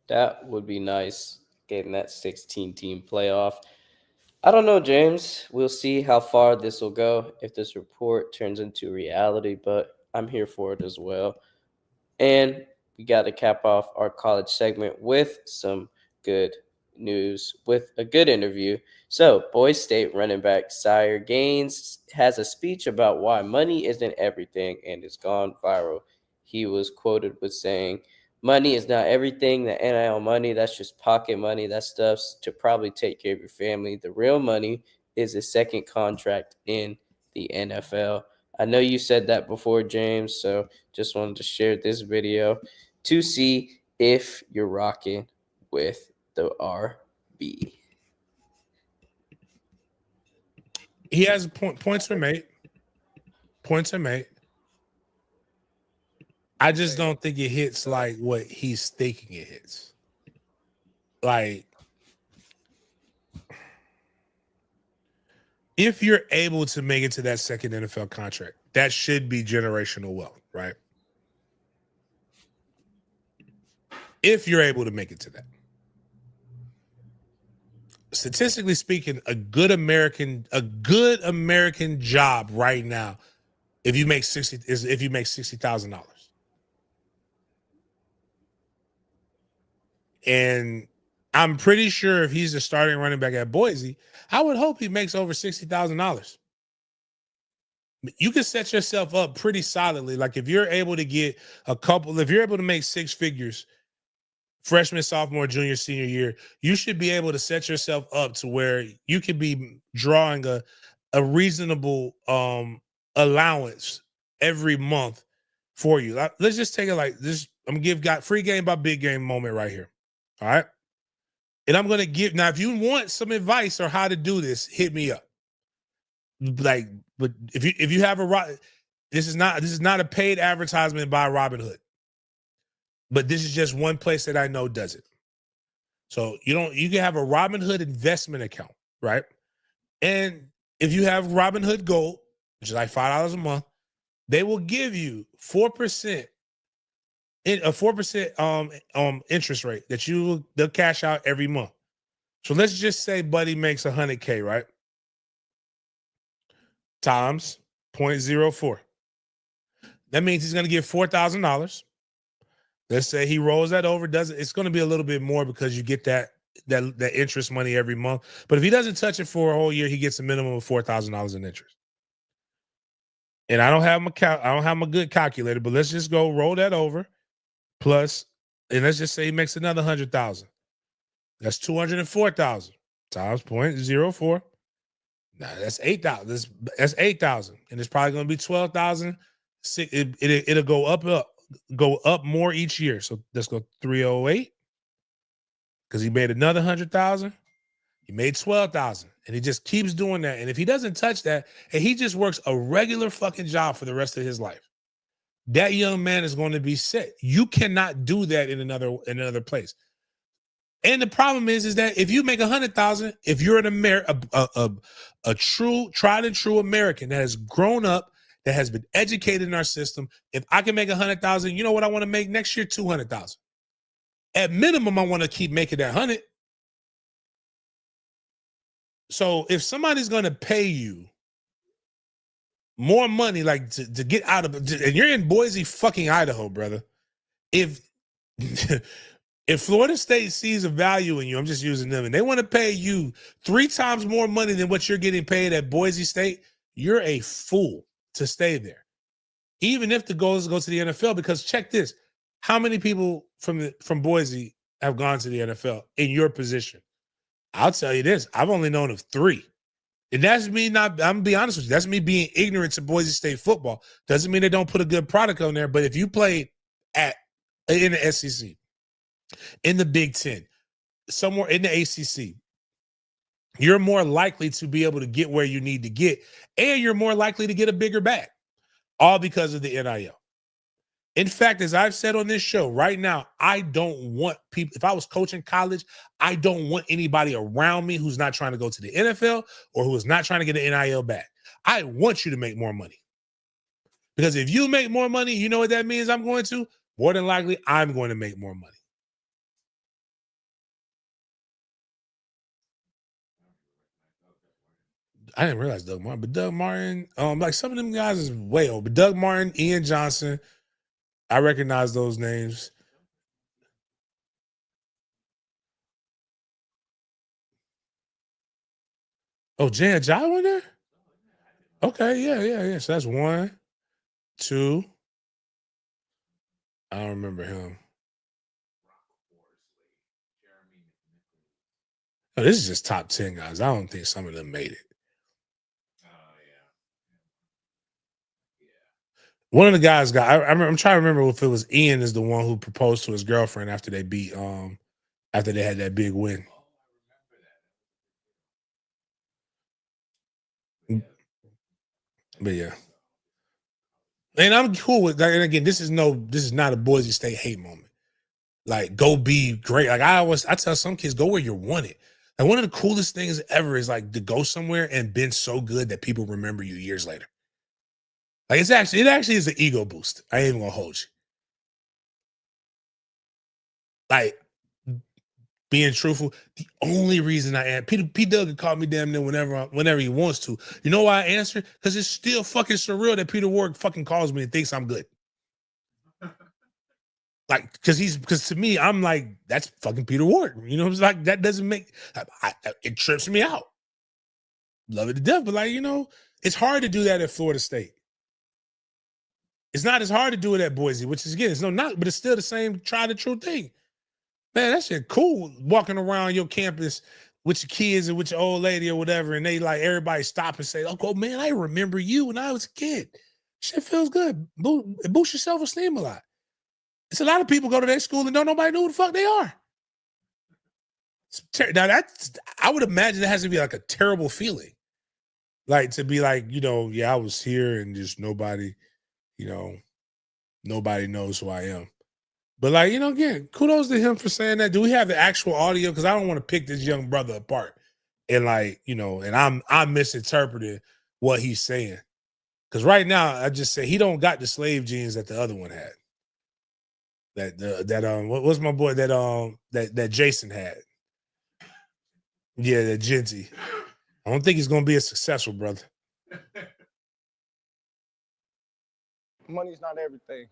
That would be nice, getting that 16-team playoff. I don't know, James. We'll see how far this will go if this report turns into reality, but I'm here for it as well. And we got to cap off our college segment with some good news, with a good interview. So, Boise State running back Sire Gaines has a speech about why money isn't everything, and it's gone viral. He was quoted with saying, "Money is not everything. The NIL money, that's just pocket money. That stuff's to probably take care of your family. The real money is a second contract in the NFL." I know you said that before, James, so just wanted to share this video to see if you're rocking with the RB. He has points are made. Points are made. I just don't think it hits like what he's thinking it hits. Like, if you're able to make it to that second NFL contract, that should be generational wealth, right? If you're able to make it to that. Statistically speaking, a good American job right now, if you make $60,000. And I'm pretty sure if he's the starting running back at Boise, I would hope he makes over $60,000. You can set yourself up pretty solidly. Like if you're able to get if you're able to make six figures freshman, sophomore, junior, senior year, you should be able to set yourself up to where you could be drawing a reasonable allowance every month for you. Let's just take it like this. I'm gonna give free game by big game moment right here. All right. And I'm gonna give now, if you want some advice or how to do this, hit me up. Like, but if you have this is not a paid advertisement by Robinhood. But this is just one place that I know does it. So you can have a Robinhood investment account, right? And if you have Robinhood Gold, which is like $5 a month, they will give you 4% interest rate that they'll cash out every month. So let's just say Buddy makes $100K, right? Times 0.04. That means he's going to get $4,000. Let's say he rolls that over, it's going to be a little bit more because you get that interest money every month. But if he doesn't touch it for a whole year, he gets a minimum of $4,000 in interest. And I don't have my good calculator, but let's just go roll that over plus, and let's just say he makes another 100,000. That's 204,000 times 0.04. Nah, that's 8,000. That's 8,000, and it's probably going to be 12,000. It'll go up more each year. So let's go 308 because he made another 100,000. He made 12,000, and he just keeps doing that. And if he doesn't touch that, and he just works a regular fucking job for the rest of his life, that young man is going to be set. You cannot do that in another place. And the problem is that if you make 100,000, if you're a true tried and true American that has grown up, that has been educated in our system, if I can make 100,000, you know what I want to make next year? 200,000. At minimum, I want to keep making that 100. So if somebody's going to pay you more money, like to get out of it, and you're in Boise, fucking Idaho, brother. If if Florida State sees a value in you, I'm just using them, and they want to pay you 3 times more money than what you're getting paid at Boise State, you're a fool to stay there. Even if the goal is to go to the NFL, because check this: how many people from Boise have gone to the NFL in your position? I'll tell you this: I've only known of 3. And that's me not, I'm gonna be honest with you, that's me being ignorant to Boise State football. Doesn't mean they don't put a good product on there, but if you played in the SEC, in the Big Ten, somewhere in the ACC, you're more likely to be able to get where you need to get, and you're more likely to get a bigger bag, all because of the NIL. In fact, as I've said on this show right now, I don't want people, if I was coaching college, I don't want anybody around me who's not trying to go to the NFL or who is not trying to get an NIL back. I want you to make more money. Because if you make more money, you know what that means I'm going to? More than likely, I'm going to make more money. I didn't realize Doug Martin, but Doug Martin, like some of them guys is way old. But Doug Martin, Ian Johnson, I recognize those names. Oh, Jan Jai went there? Okay, yeah. So that's 1, 2. I don't remember him. Oh, this is just top 10 guys. I don't think some of them made it. One of the guys got. I'm trying to remember if it was Ian is the one who proposed to his girlfriend after they beat after they had that big win. But yeah, and I'm cool with that. And again, this is not a Boise State hate moment. Like, go be great. Like I tell some kids, go where you're wanted. Like, one of the coolest things ever is like to go somewhere and been so good that people remember you years later. Like, it actually is an ego boost. I ain't even gonna hold you. Like, being truthful, the only reason I am P. Doug can call me damn near whenever he wants to. You know why I answer? Because it's still fucking surreal that Peter Ward fucking calls me and thinks I'm good. Like, because to me, I'm like, that's fucking Peter Ward. You know, it's like, that doesn't make it trips me out. Love it to death, but like, you know, it's hard to do that at Florida State. It's not as hard to do it at Boise, which is, again, it's no knock, but it's still the same tried and true thing. Man, that shit cool walking around your campus with your kids and with your old lady or whatever, and they like everybody stop and say, "Oh man, I remember you when I was a kid." Shit feels good. It boosts your self-esteem a lot. It's a lot of people go to their school and don't nobody know who the fuck they are. Now I would imagine that has to be like a terrible feeling. Like, to be like, you know, yeah, I was here and just nobody, you know, nobody knows who I am. But like, you know, again, kudos to him for saying that. Do we have the actual audio? Because I don't want to pick this young brother apart and like, you know, and I'm misinterpreting what he's saying. Because right now, I just say he don't got the slave genes that the other one had. What was my boy that Jason had? Yeah, that Genty. I don't think he's gonna be as successful, brother. Money's not everything.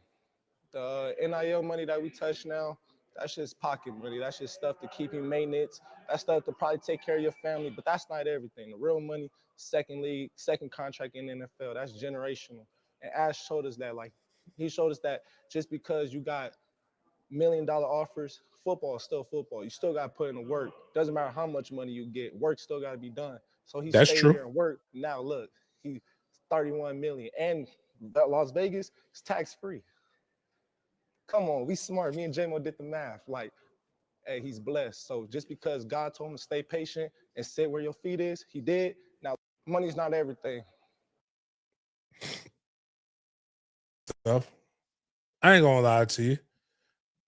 The NIL money that we touch now, that's just pocket money. That's just stuff to keep you maintenance. That's stuff to probably take care of your family, but that's not everything. The real money, second league, second contract in the NFL, that's generational. And Ash showed us that. Like, he showed us that just because you got $1 million offers, football is still football. You still got to put in the work. Doesn't matter how much money you get, work still got to be done. So he That's stayed true. here and worked. Now look, he 31 million, and Las Vegas is tax free. Come on, we smart. Me and JMO did the math. Like, hey, he's blessed. So just because God told him to stay patient and sit where your feet is, he did. Now, money's not everything. Stuff. I ain't gonna lie to you.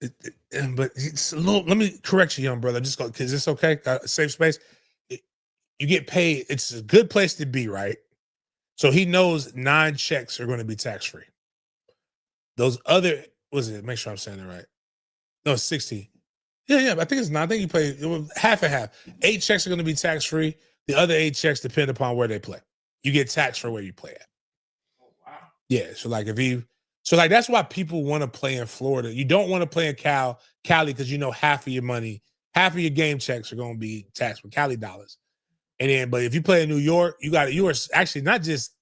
But it's a little, let me correct you, young brother. Just because it's okay. Got a safe space. You get paid. It's a good place to be, right? So he knows 9 checks are going to be tax free. Those other, was it? Make sure I'm saying it right. No, it's 16. Yeah. I think it's 9. I think you play half and half. 8 checks are going to be tax free. The other 8 checks depend upon where they play. You get taxed for where you play at. Oh, wow. Yeah. So like that's why people want to play in Florida. You don't want to play in Cali because you know half of your money, half of your game checks are going to be taxed with Cali dollars. And then, but if you play in New York, you are actually not just,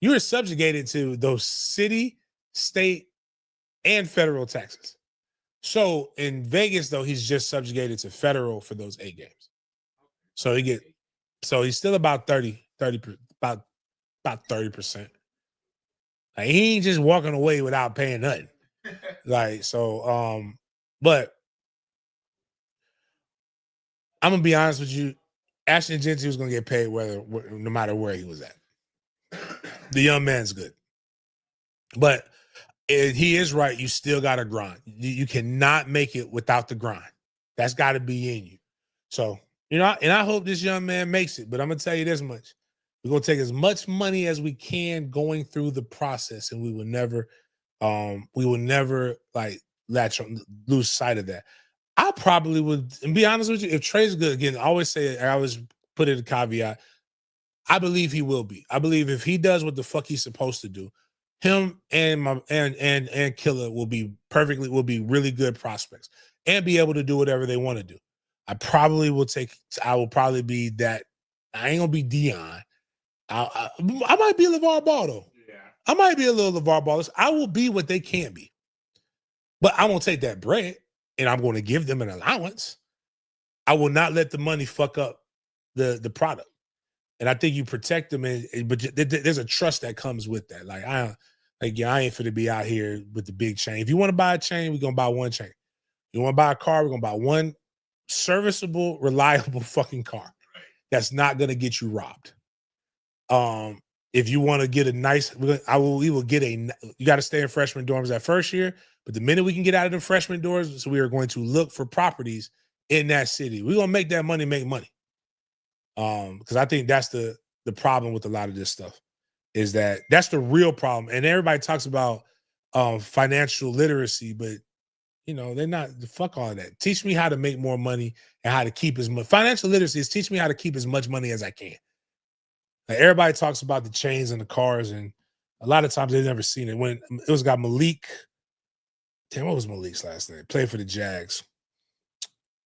you are subjugated to those city, state, and federal taxes. So in Vegas, though, he's just subjugated to federal for those 8 games. So he's still about 30, about 30%. Like, he ain't just walking away without paying nothing. Like, so, but I'm gonna be honest with you, Ashton Genty was gonna get paid no matter where he was at. The young man's good. But he is right. You still got to grind. You cannot make it without the grind. That's got to be in you. So, and I hope this young man makes it. But I'm going to tell you this much. We're going to take as much money as we can going through the process, and we will never like lose sight of that. I probably would, and be honest with you, if Trey's good, again, I always put it a caveat. I believe he will be. I believe if he does what the fuck he's supposed to do, him and Killer will be really good prospects and be able to do whatever they want to do. I will probably be that. I ain't gonna be Dion. I might be LeVar Ball though. Yeah. I might be a little LeVar Ball. I will be what they can be. But I won't take that bread and I'm going to give them an allowance. I will not let the money fuck up the product. And I think you protect them, but there's a trust that comes with that. Like I ain't finna be out here with the big chain. If you want to buy a chain, we're gonna buy one chain. You want to buy a car, we're gonna buy one serviceable, reliable fucking car that's not gonna get you robbed. If you want to get a nice, we will get a. You got to stay in freshman dorms that first year, but the minute we can get out of the freshman doors, so we are going to look for properties in that city. We're gonna make that money make money. Because I think that's the problem with a lot of this stuff is that's the real problem. And everybody talks about financial literacy, but they're not. Fuck all of that. Teach me how to make more money and how to keep as much. Financial literacy is teach me how to keep as much money as I can. Like, everybody talks about the chains and the cars, and a lot of times they've never seen it. When it was got Malik, damn, what was Malik's last name? Played for the Jags.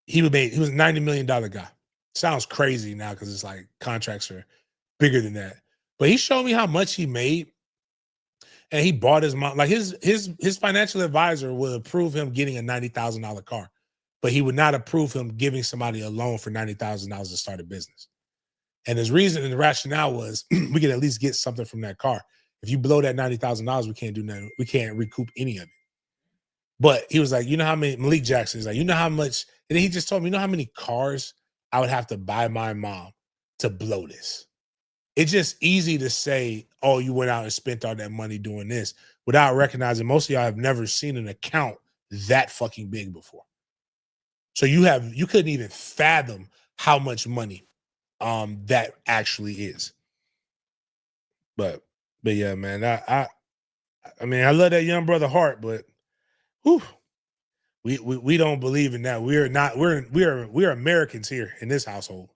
He was a $90 million guy. Sounds crazy now because it's like contracts are bigger than that. But he showed me how much he made, and he bought his mom. Like his financial advisor would approve him getting a $90,000 car, but he would not approve him giving somebody a loan for $90,000 to start a business. And his reason and the rationale was we can at least get something from that car. If you blow that $90,000, we can't do nothing. We can't recoup any of it. But he was like, you know how many, Malik Jackson is like, you know how much, and then he just told me, you know how many cars I would have to buy my mom to blow this. It's just easy to say, oh, you went out and spent all that money doing this without recognizing most of y'all have never seen an account that fucking big before. So you couldn't even fathom how much money that actually is. But yeah, man, I mean, I love that young brother heart, but whew, we don't believe in that. We are Americans here in this household.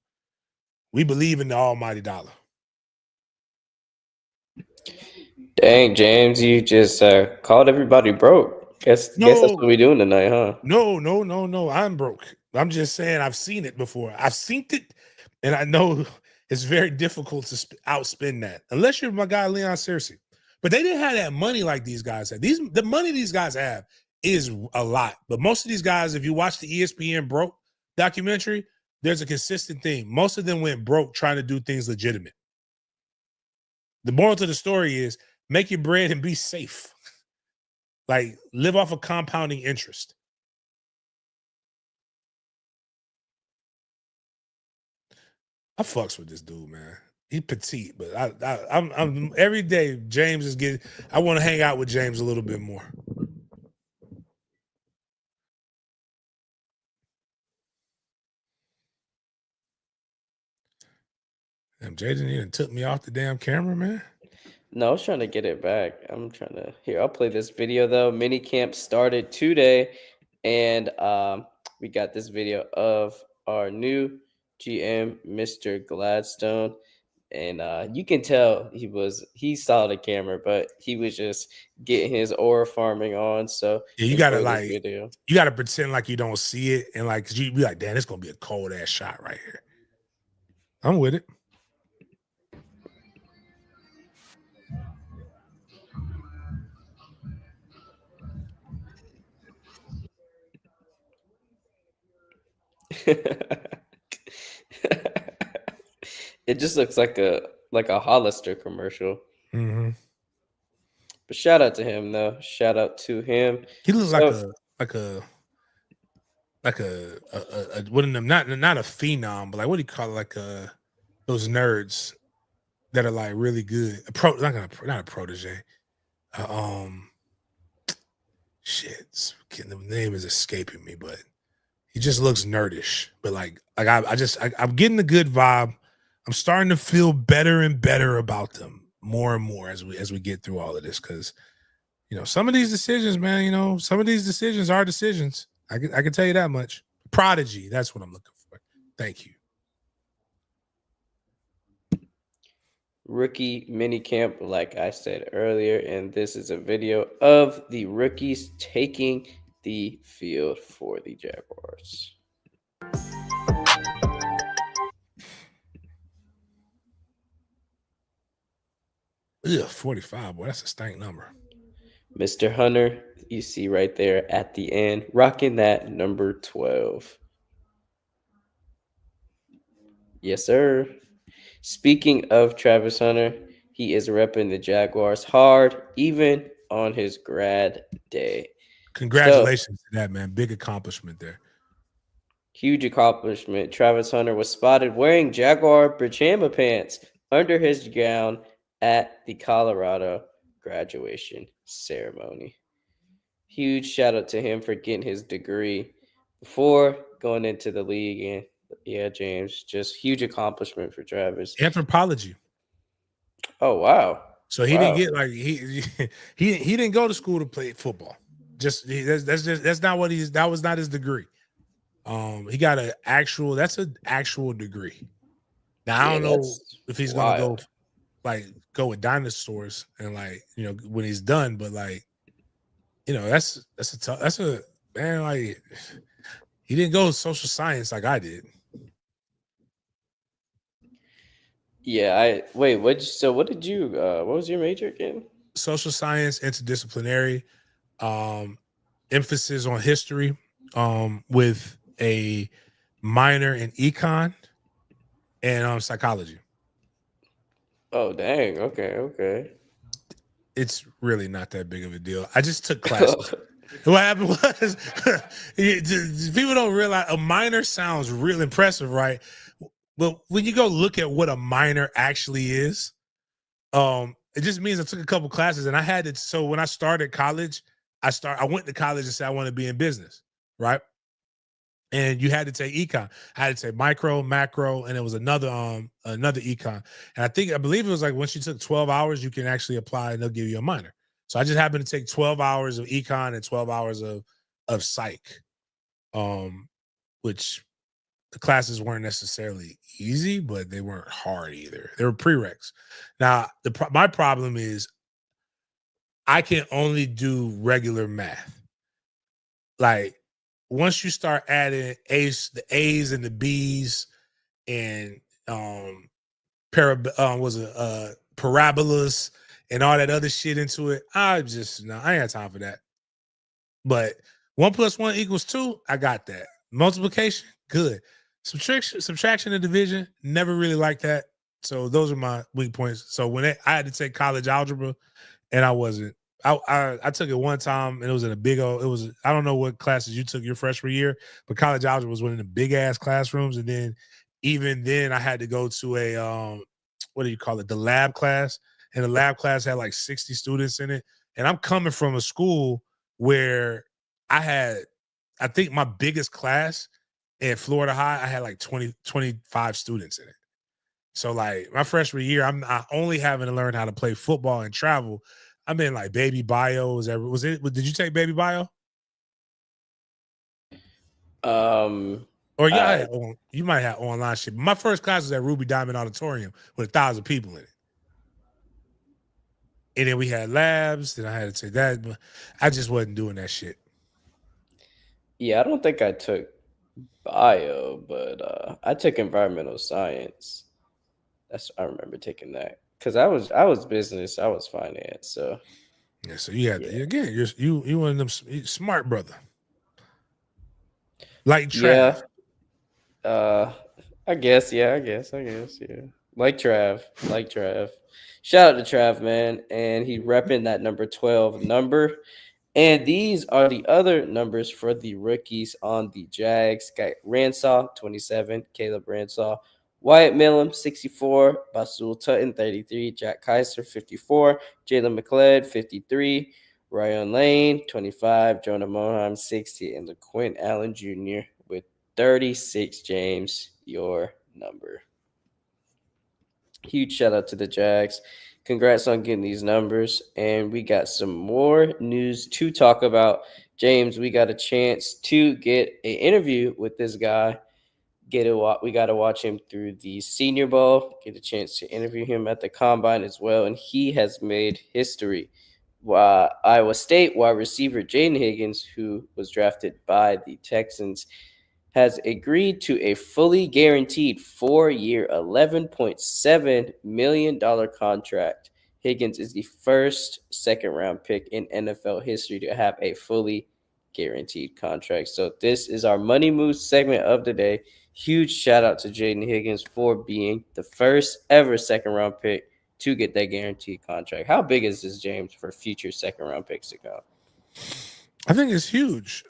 We believe in the almighty dollar. Dang, James, you just called everybody broke. Guess that's what we're doing tonight, huh? No. I'm broke. I'm just saying I've seen it before. I've seen it, and I know it's very difficult to outspend that unless you're my guy Leon Searcy. But they didn't have that money like these guys have. The money these guys have is a lot. But most of these guys, if you watch the ESPN Broke documentary, there's a consistent theme. Most of them went broke trying to do things legitimate. The moral to the story is make your bread and be safe. Like live off of compounding interest. I fucks with this dude, man. He petite, but I'm every day. James is getting. I want to hang out with James a little bit more. Damn, Jaden even took me off the damn camera, man. No, I was trying to get it back. I'm trying to here. I'll play this video though. Mini camp started today, and we got this video of our new GM, Mr. Gladstone. And you can tell he saw the camera, but he was just getting his aura farming on. So yeah, you gotta enjoy this like video. you gotta pretend like you don't see it, and like you be like, damn, it's gonna be a cold ass shot right here. I'm with it. It just looks like a Hollister commercial. Mm-hmm. But shout out to him though. Shout out to him. He looks So- like a one of them, not a phenom, but like what do you call it? Like those nerds that are like really good. Not a protege. Shit, the name is escaping me, but he just looks nerdish. But I'm getting a good vibe. I'm starting to feel better and better about them more and more as we get through all of this, because some of these decisions, man, some of these decisions are decisions. I can tell you that much. Prodigy, that's what I'm looking for. Thank you. Rookie mini camp, like I said earlier, and this is a video of the rookies taking the field for the Jaguars. Ugh, 45, boy, that's a stank number. Mr. Hunter, you see right there at the end, rocking that number 12. Yes, sir. Speaking of Travis Hunter, he is repping the Jaguars hard, even on his grad day. Congratulations to that, man. Big accomplishment there. Huge accomplishment. Travis Hunter was spotted wearing Jaguar pajama pants under his gown at the Colorado graduation ceremony. Huge shout out to him for getting his degree before going into the league. And yeah, James, just huge accomplishment for Travis. Anthropology. Oh, wow. So he didn't get like he didn't go to school to play football. That's not what that was not his degree. He got an actual degree. Now I don't know if he's gonna go with dinosaurs and when he's done, but that's a man, like he didn't go social science like I did. Yeah, what did you what was your major again? Social science, interdisciplinary, emphasis on history, with a minor in econ and psychology. Oh dang, okay. It's really not that big of a deal. I just took classes. What happened was people don't realize a minor sounds real impressive, right? But when you go look at what a minor actually is, it just means I took a couple classes and I had it. So when I started college, I went to college and said I want to be in business, right? And you had to take econ. I had to take micro, macro, and it was another econ. And I believe it was like once you took 12 hours, you can actually apply and they'll give you a minor. So I just happened to take 12 hours of econ and 12 hours of psych, which the classes weren't necessarily easy, but they weren't hard either. They were prereqs. Now, my problem is I can only do regular math. Like once you start adding the A's and the B's and parabolas and all that other shit into it, I ain't got time for that. But 1 + 1 = 2, I got that. Multiplication, good. Subtraction of division, never really liked that. So those are my weak points. So when I had to take college algebra, and I wasn't. I took it one time, and it was in a big old. It was I don't know what classes you took your freshman year, but college algebra was one of the big ass classrooms, and then even then I had to go to a what do you call it, the lab class, and the lab class had like 60 students in it, and I'm coming from a school where I think my biggest class at Florida High, I had like 25 students in it. So like my freshman year, I'm not only having to learn how to play football and travel. I'm in like baby bios. Did you take baby bio? Um, Or I you might have online shit. But my first class was at Ruby Diamond Auditorium with 1,000 people in it. And then we had labs, then I had to take that, but I just wasn't doing that shit. yeah, I don't think I took bio, but I took environmental science. I remember taking that because I was business, I was finance. So Yeah, so you had yeah, to, again, you one of them smart brother. Like yeah. Trav. I guess, yeah, yeah. Like Trav. Shout out to Trav, man, and he repping that number 12 number. And these are the other numbers for the rookies on the Jags. Got Ransaw, 27, Caleb Ransaw, Wyatt Millum, 64, Basul Tutton, 33, Jack Kaiser, 54, Jalen McLeod, 53, Ryan Lane, 25, Jonah Mohan, 60, and LaQuint Allen Jr. with 36. James, your number. Huge shout out to the Jags. Congrats on getting these numbers. And we got some more news to talk about. James, we got a chance to get an interview with this guy. We got to watch him through the Senior Bowl, get a chance to interview him at the Combine as well. And he has made history. Iowa State wide receiver Jaden Higgins, who was drafted by the Texans, has agreed to a fully guaranteed 4-year, $11.7 million contract. Higgins is the first second-round pick in NFL history to have a fully guaranteed contract. So this is our Money Moves segment of the day. Huge shout out to Jaden Higgins for being the first ever second-round pick to get that guaranteed contract. How big is this, James, for future second-round picks to come? I think it's huge.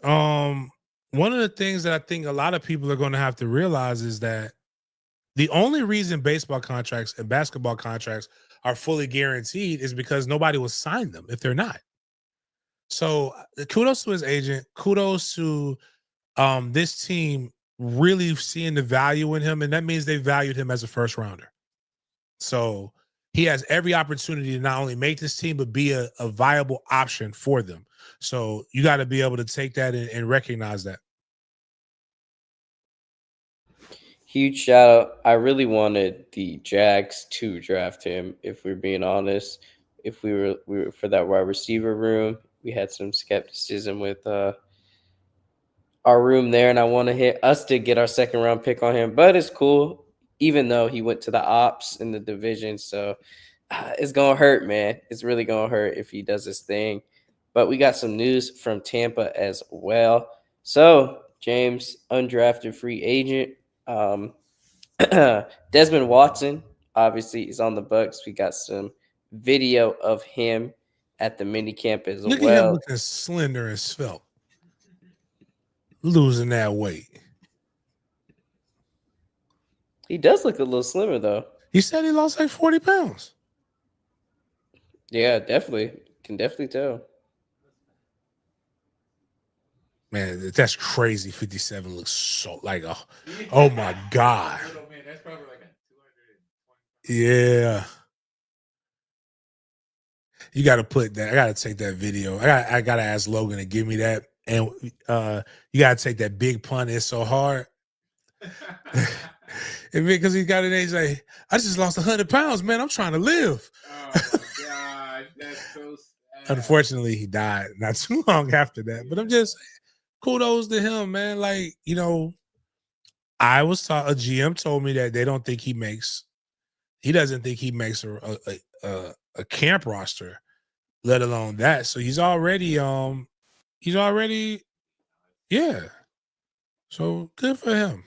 One of the things that I think a lot of people are going to have to realize is that the only reason baseball contracts and basketball contracts are fully guaranteed is because nobody will sign them if they're not. So kudos to his agent. Kudos to this team really seeing the value in him, and that means they valued him as a first rounder. So he has every opportunity to not only make this team, but be a viable option for them. So you got to be able to take that and recognize that. Huge shout out. I really wanted the Jags to draft him, if we're being honest. If we were for that wide receiver room, we had some skepticism with our room there, and I want to hit us to get our second round pick on him. But it's cool, even though he went to the ops in the division. So it's gonna hurt, man. It's really gonna hurt if he does this thing. But we got some news from Tampa as well. So James, undrafted free agent. Desmond Watson, obviously, is on the Bucks. We got some video of him at the mini camp as Look at him well. looking slender and svelte, losing that weight. He does look a little slimmer, though. He said he lost like 40 pounds. Yeah, definitely. Can definitely tell. Man, that's crazy. 57 looks so like, oh my God. Little man, that's probably like a 220. Yeah. You got to put that. I got to take that video. I got to ask Logan to give me that. And you got to take that big pun. It's so hard. Because he got an age like, I just lost 100 pounds, man. I'm trying to live. Oh my God, that's so sad. Unfortunately, he died not too long after that. But I'm just saying, kudos to him, man. Like, I was taught, a GM told me that they don't think he doesn't think he makes a camp roster, let alone that. So he's already, yeah. So good for him.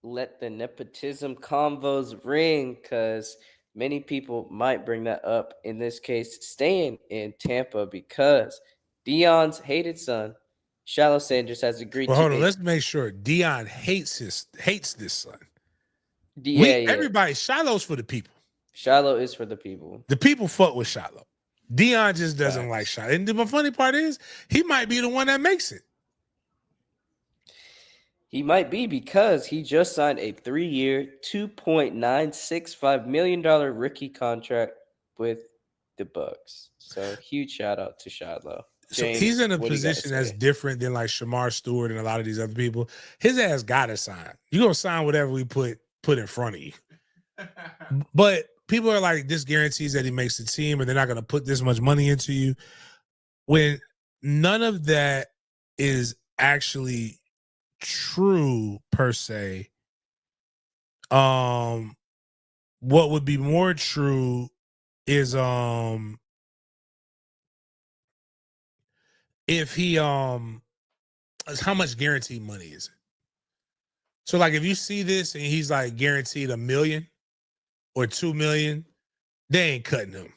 let the nepotism convos ring, because many people might bring that up. In this case, staying in Tampa, because Dion's hated son, Shallow Sanders, has agreed Well, to hold on. a Let's make sure Dion hates this son. yeah. Everybody, Shiloh's for the people. Shallow is for the people. The people fuck with Shiloh. Dion just doesn't like Facts. Shiloh. And the funny part is, he might be the one that makes it. He might be, because he just signed a 3-year, $2.965 million rookie contract with the Bucks. So huge shout out to Shiloh. So James, he's in a what do you gotta position that's say? different than like Shamar Stewart and a lot of these other people. His ass gotta sign. You're gonna sign whatever we put in front of you. But people are like, this guarantees that he makes the team, and they're not gonna put this much money into you. When none of that is actually true per se. What would be more true is if he how much guaranteed money is it? So like if you see this and he's like guaranteed $1 million or $2 million, they ain't cutting him.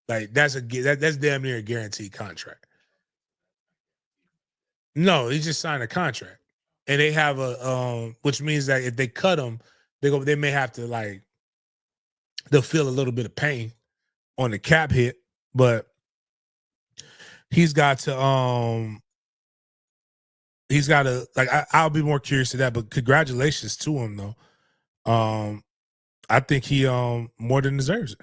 Like that's damn near a guaranteed contract. No, he just signed a contract. And they have a which means that if they cut him, they may have to like they'll feel a little bit of pain on the cap hit, but he's got to like I'll be more curious to that, but congratulations to him though. I think he more than deserves it.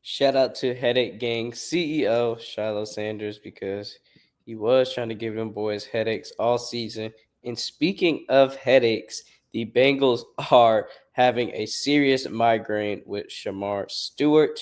Shout out to Headache Gang CEO Shiloh Sanders, because he was trying to give them boys headaches all season. And speaking of headaches, the Bengals are having a serious migraine with Shamar Stewart,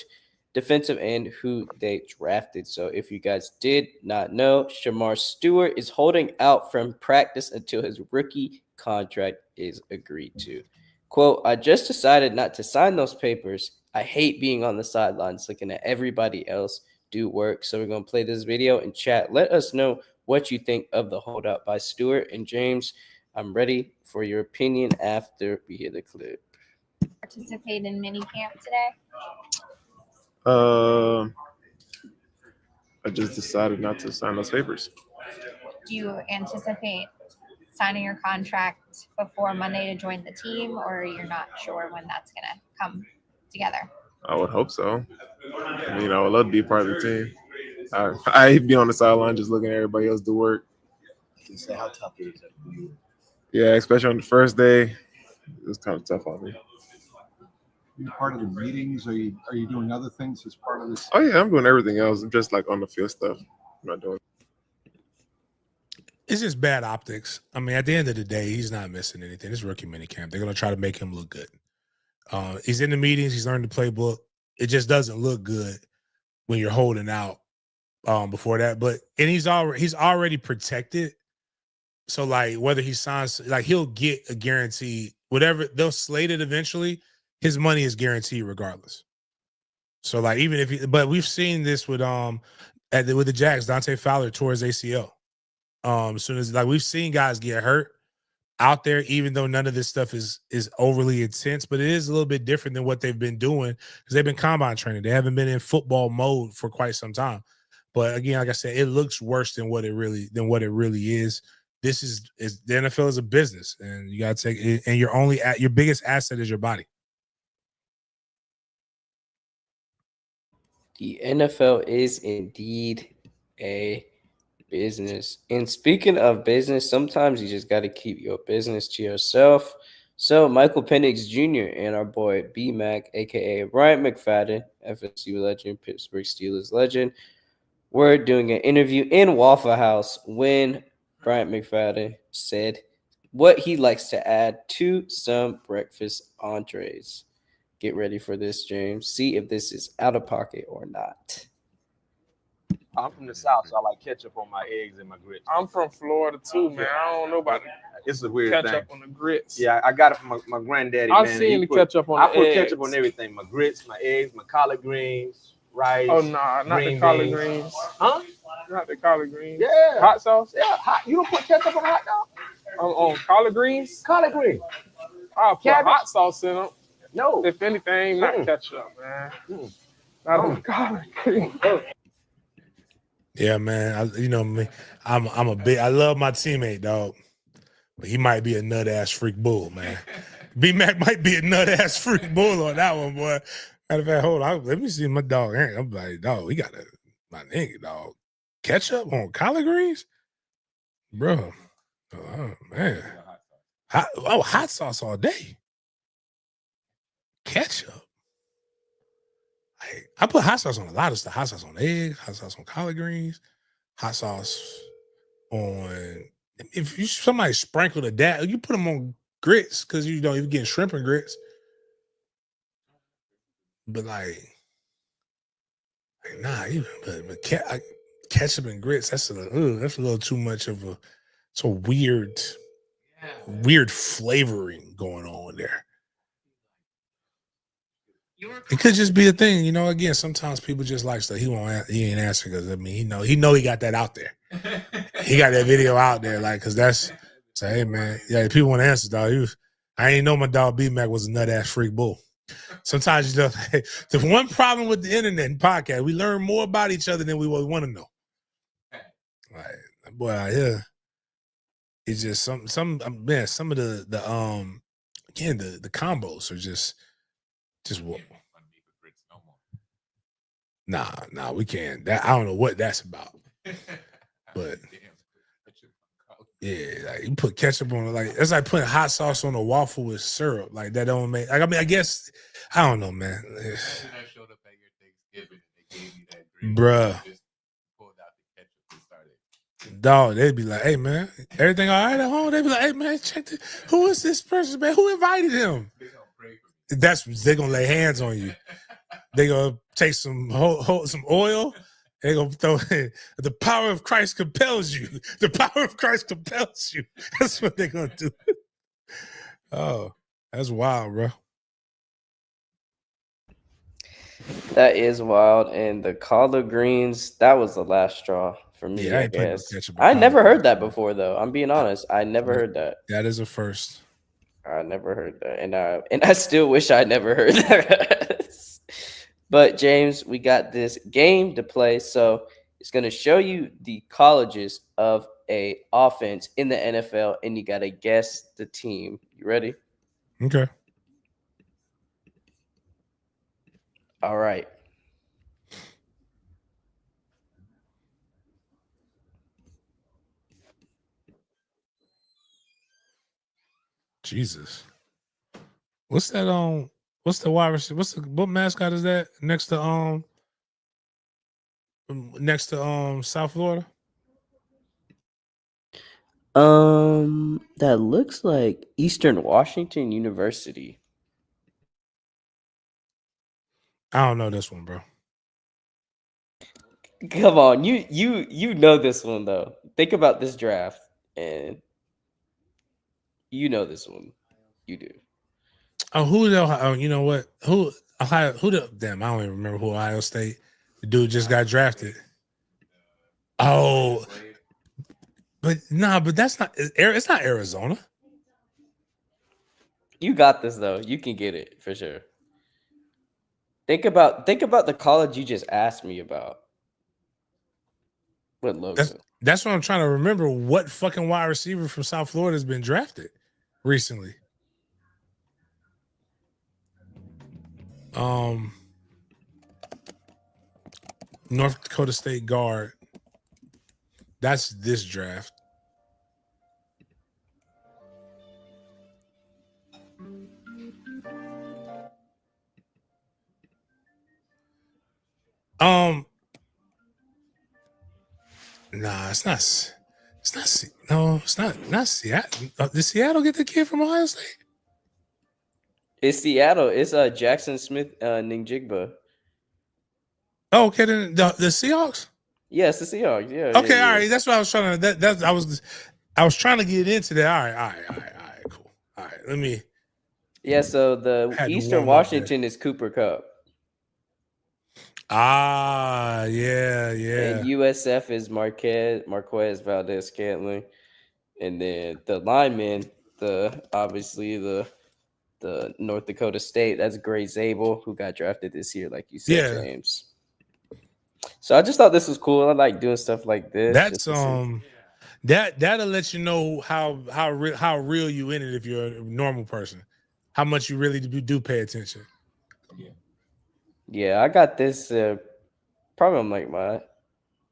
defensive end who they drafted. So if you guys did not know, Shamar Stewart is holding out from practice until his rookie contract is agreed to. Quote, I just decided not to sign those papers. I hate being on the sidelines looking at everybody else do work. So we're going to play this video and chat. Let us know what you think of the holdout by Stewart. And James, I'm ready for your opinion after we hear the clip. Participate in mini camp today? I just decided not to sign those papers. Do you anticipate signing your contract before Monday to join the team, or you're not sure when that's going to come together? I would hope so. I mean, I would love to be part of the team. I'd be on the sideline just looking at everybody else do work. Say how tough it is for you. Yeah, especially on the first day, it was kind of tough on me. Are you part of the meetings? Are you doing other things as part of this? Oh yeah, I'm doing everything else. I'm just like on the field stuff. I'm not doing. It's just bad optics. I mean, at the end of the day, he's not missing anything. It's rookie minicamp. They're going to try to make him look good. He's in the meetings. He's learned the playbook. It just doesn't look good when you're holding out before that. And he's already protected. So like whether he signs, like he'll get a guarantee, whatever they'll slate it eventually, his money is guaranteed regardless. So like even if but we've seen this with with the Jags, Dante Fowler tore his ACL. As soon as like we've seen guys get hurt out there, even though none of this stuff is overly intense, but it is a little bit different than what they've been doing because they've been combine training. They haven't been in football mode for quite some time. But again, like I said, it looks worse than what it really is. This is the NFL is a business, and you got to take it, and your biggest asset is your body. The NFL is indeed a business. And speaking of business, sometimes you just got to keep your business to yourself. So Michael Penix Jr. and our boy B-Mac, a.k.a. Bryant McFadden, FSU legend, Pittsburgh Steelers legend, were doing an interview in Waffle House when Bryant McFadden said what he likes to add to some breakfast entrees. Get ready for this, James. See if this is out of pocket or not. I'm from the South, so I like ketchup on my eggs and my grits. I'm from Florida too, man. I don't know about It's a weird ketchup thing. on the grits. Yeah, I got it from my granddaddy. I've man. seen the ketchup on the I put eggs. ketchup on everything. My grits, my eggs, my collard greens, rice. Oh, nah, not green the collard beans. greens. Huh? Not the collard greens. Yeah. Hot sauce? Yeah, hot. You don't put ketchup on a hot dog? On collard greens, Collard green. I'll put Cabbage? hot sauce in them. No. If anything, not Mm-mm. ketchup, man. Mm. Not on collard greens. Yeah, man. You know me. I'm a big. I love my teammate, dog. But he might be a nut ass freak bull, man. B Mac might be a nut ass freak bull on that one, boy. Matter of fact, hold on. Let me see my dog. I'm like, dog, he got my nigga, dog. Ketchup on collard greens, bro. Oh man. Hot sauce all day. Ketchup. I put hot sauce on a lot of stuff. Hot sauce on eggs, hot sauce on collard greens, hot sauce on. If somebody sprinkle the dad, you put them on grits because you know you're getting shrimp and grits. But like nah, but ketchup and grits, that's a little too much of a. It's a weird flavoring going on there. It could just be a thing, you know. Again, sometimes people just like stuff. He ain't answering because I mean, he know he got that out there. He got that video out there, like, because that's say, hey man, yeah, people want to answer, dog. I ain't know my dog B Mac was a nut ass freak bull. Sometimes you know, the one problem with the internet and podcast, we learn more about each other than we want to know. Like, boy, out here, it's just some of the again the combos are just what. Nah, we can't. That I don't know what that's about. But yeah, like you put ketchup on it, like it's like putting hot sauce on a waffle with syrup. Like that don't make. Like, I mean, I guess I don't know, man. Bruh. Dog, they'd be like, hey man, everything all right at home? They'd be like, hey man, check this. Who is this person, man? Who invited him? They're gonna lay hands on you. They gonna take some oil. They gonna throw in. The power of Christ compels you. The power of Christ compels you. That's what they're gonna do. Oh, that's wild, bro. That is wild. And the collard greens, that was the last straw for me, Yeah, I guess. ketchup I never heard that before, though. I'm being honest. I never heard that. That is a first. I never heard that. And I still wish I never heard that. But James, we got this game to play. So it's going to show you the colleges of a offense in the NFL, and you got to guess the team. You ready? Okay. All right. Jesus. What's that? What's the wide receiver? What mascot is that next to South Florida? That looks like Eastern Washington University. I don't know this one, bro. Come on, you know this one though. Think about this draft, and you know this one. You do. Oh, you know what? Ohio? Damn, I don't even remember who Ohio State. The dude just got drafted. Oh, but that's not. It's not Arizona. You got this though. You can get it for sure. Think about the college you just asked me about. What logo? That's what I'm trying to remember. What fucking wide receiver from South Florida has been drafted recently? North Dakota State guard. That's this draft. Nah, it's not. It's not. No, it's not Seattle. Did Seattle get the kid from Ohio State? It's Seattle. It's Jackson Smith Ninjigba. Oh, okay, then the Seahawks. Yes, the Seahawks. Yeah. Okay, yeah. all right. That's what I was trying to. I was trying to get into that. All right, cool. All right, let me. Yeah, so the Eastern Washington is Cooper Kupp. Yeah. And USF is Marquez Valdez Scantling. And then the lineman, obviously the North Dakota State, that's Gray Zabel, who got drafted this year, like you said, Yeah. James. So I just thought this was cool. I like doing stuff like this. That's just to see. that'll let you know how real you in it if you're a normal person. How much you really do pay attention. Yeah, I got this probably on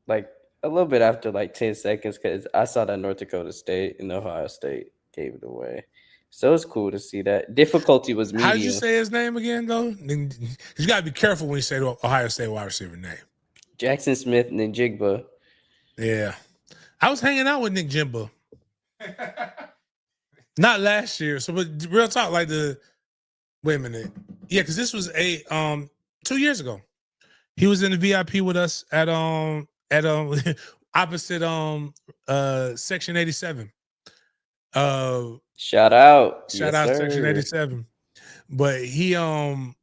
like a little bit after like 10 seconds because I saw that North Dakota State and Ohio State gave it away. So it's cool to see that. Difficulty was medium. How did you say his name again, though? You got to be careful when you say the Ohio State wide receiver name. Jackson Smith and Njigba. Yeah. I was hanging out with Nick Jimba. Not last year. So, but real talk, like wait a minute. Yeah, because this was 2 years ago. He was in the VIP with us at opposite Section 87. Shout out. Shout out Section 87. But he was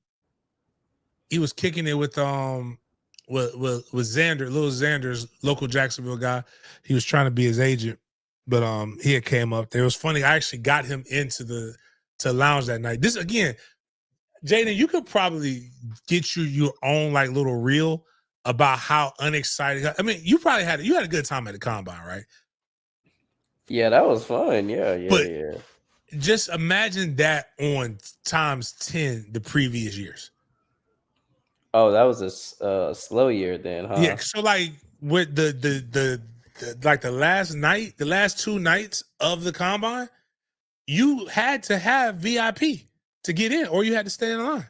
kicking it with Xander, little Xander's local Jacksonville guy. He was trying to be his agent, but he had came up there. It was funny. I actually got him into to lounge that night. This again, Jaden, you could probably get your own like little reel about how unexcited. I mean, you probably had a good time at the combine, right? Yeah, that was fun. Yeah. Just imagine that on times 10 the previous years. Oh, that was a slow year then, huh? Yeah. So like with the last 2 nights of the combine, you had to have VIP to get in, or you had to stay in line.